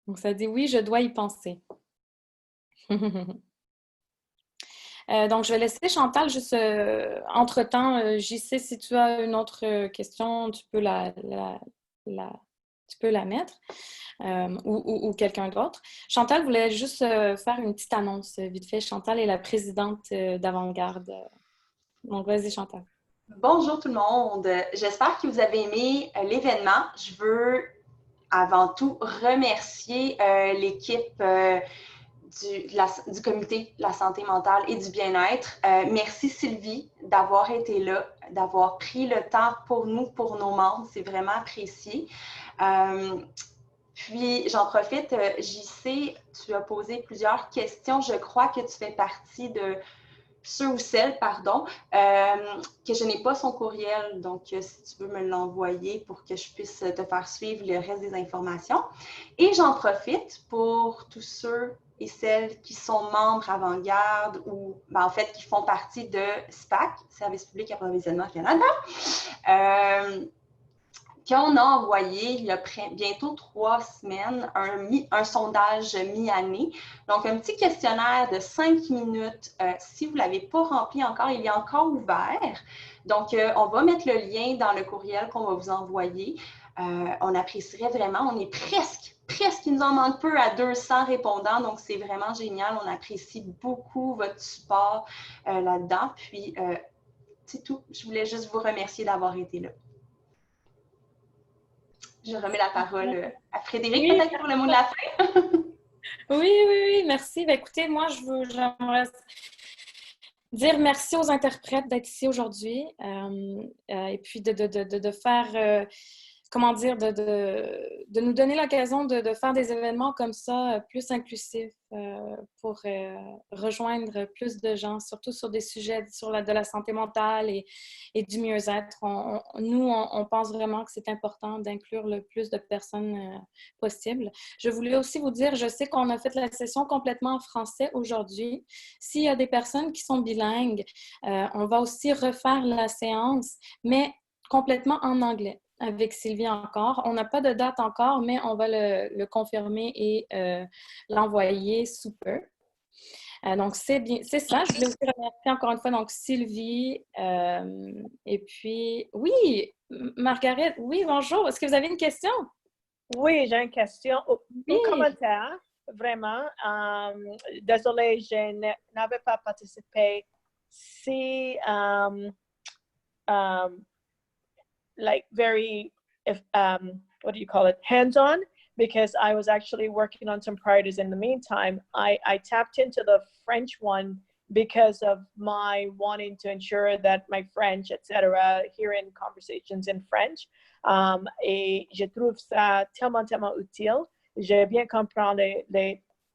Donc, ça dit oui, je dois y penser. Donc, je vais laisser Chantal juste entre-temps. JC, si tu as une autre question, tu peux la tu peux la mettre. Ou quelqu'un d'autre. Chantal voulait juste faire une petite annonce vite fait. Chantal est la présidente d'Avant-Garde. Donc, vas-y, Chantal. Bonjour tout le monde. J'espère que vous avez aimé l'événement. Je veux avant tout remercier l'équipe du comité de la santé mentale et du bien-être. Merci Sylvie d'avoir été là, d'avoir pris le temps pour nous, pour nos membres. C'est vraiment apprécié. Puis, j'en profite, JC, tu as posé plusieurs questions. Je crois que tu fais partie de ceux ou celles, pardon, que je n'ai pas son courriel. Donc, si tu veux me l'envoyer pour que je puisse te faire suivre le reste des informations. Et j'en profite pour tous ceux et celles qui sont membres Avant-Garde ou, en fait, qui font partie de SPAC, Service public approvisionnement Canada. Qu'on a envoyé il y a bientôt 3 semaines un sondage mi-année. Donc, un petit questionnaire de 5 minutes. Si vous ne l'avez pas rempli encore, il est encore ouvert. Donc, on va mettre le lien dans le courriel qu'on va vous envoyer. On apprécierait vraiment. On est presque, il nous en manque peu à 200 répondants. Donc, c'est vraiment génial. On apprécie beaucoup votre support là-dedans. Puis, c'est tout. Je voulais juste vous remercier d'avoir été là. Je remets la parole à Frédéric, peut-être pour le mot de la fin. Oui, merci. Ben, écoutez, moi, j'aimerais dire merci aux interprètes d'être ici aujourd'hui et puis de faire, comment dire, de nous donner l'occasion de faire des événements comme ça plus inclusifs pour rejoindre plus de gens, surtout sur des sujets de la santé mentale et du mieux-être. On pense vraiment que c'est important d'inclure le plus de personnes possible. Je voulais aussi vous dire, je sais qu'on a fait la session complètement en français aujourd'hui. S'il y a des personnes qui sont bilingues, on va aussi refaire la séance, mais complètement en anglais. Avec Sylvie encore. On n'a pas de date encore, mais on va le confirmer et l'envoyer sous peu. Donc, c'est ça. Je voulais aussi remercier encore une fois donc, Sylvie. Et puis, oui, Margaret, oui, bonjour. Est-ce que vous avez une question? Oui, j'ai une question. Oui. Un commentaire, vraiment. Désolée, je n'avais pas participé. Si like very, what do you call it, hands-on, because I was actually working on some priorities in the meantime. I tapped into the French one because of my wanting to ensure that my French, etc., hearing conversations in French. Et je trouve ça tellement utile. Je bien comprendre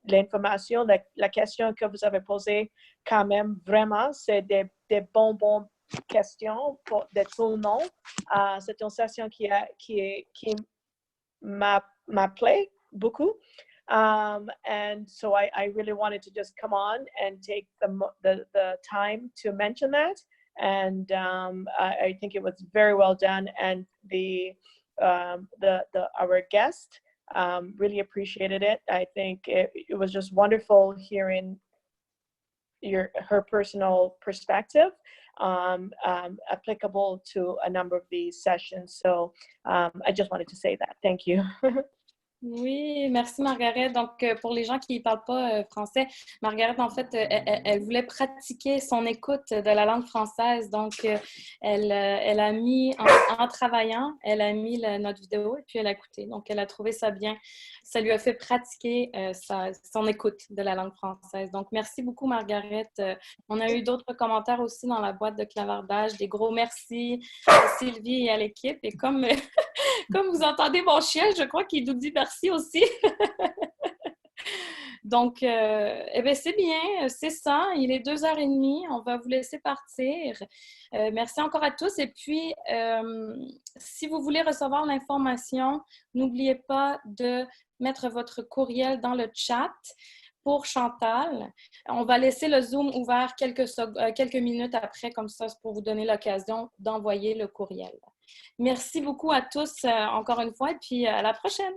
l'information, la question que vous avez posée quand même, vraiment, c'est des bons questions de tout le monde. C'est une session qui m'a plu beaucoup. And so I really wanted to just come on and take the time to mention that. And I think it was very well done. And our guest really appreciated it. I think it was just wonderful hearing her personal perspective applicable to a number of these sessions. So I just wanted to say that. Thank you. Oui, merci Margaret. Donc, pour les gens qui ne parlent pas français, Margaret, en fait, elle voulait pratiquer son écoute de la langue française. Donc, elle a mis, en travaillant, elle a mis notre vidéo et puis elle a écouté. Donc, elle a trouvé ça bien. Ça lui a fait pratiquer son écoute de la langue française. Donc, merci beaucoup Margaret. On a eu d'autres commentaires aussi dans la boîte de clavardage. Des gros merci à Sylvie et à l'équipe. Et comme vous entendez mon chien, je crois qu'il nous dit merci aussi. Donc, c'est bien, c'est ça. Il est 2h30. On va vous laisser partir. Merci encore à tous. Et puis, si vous voulez recevoir l'information, n'oubliez pas de mettre votre courriel dans le chat pour Chantal. On va laisser le Zoom ouvert quelques minutes après, comme ça, pour vous donner l'occasion d'envoyer le courriel. Merci beaucoup à tous encore une fois et puis à la prochaine.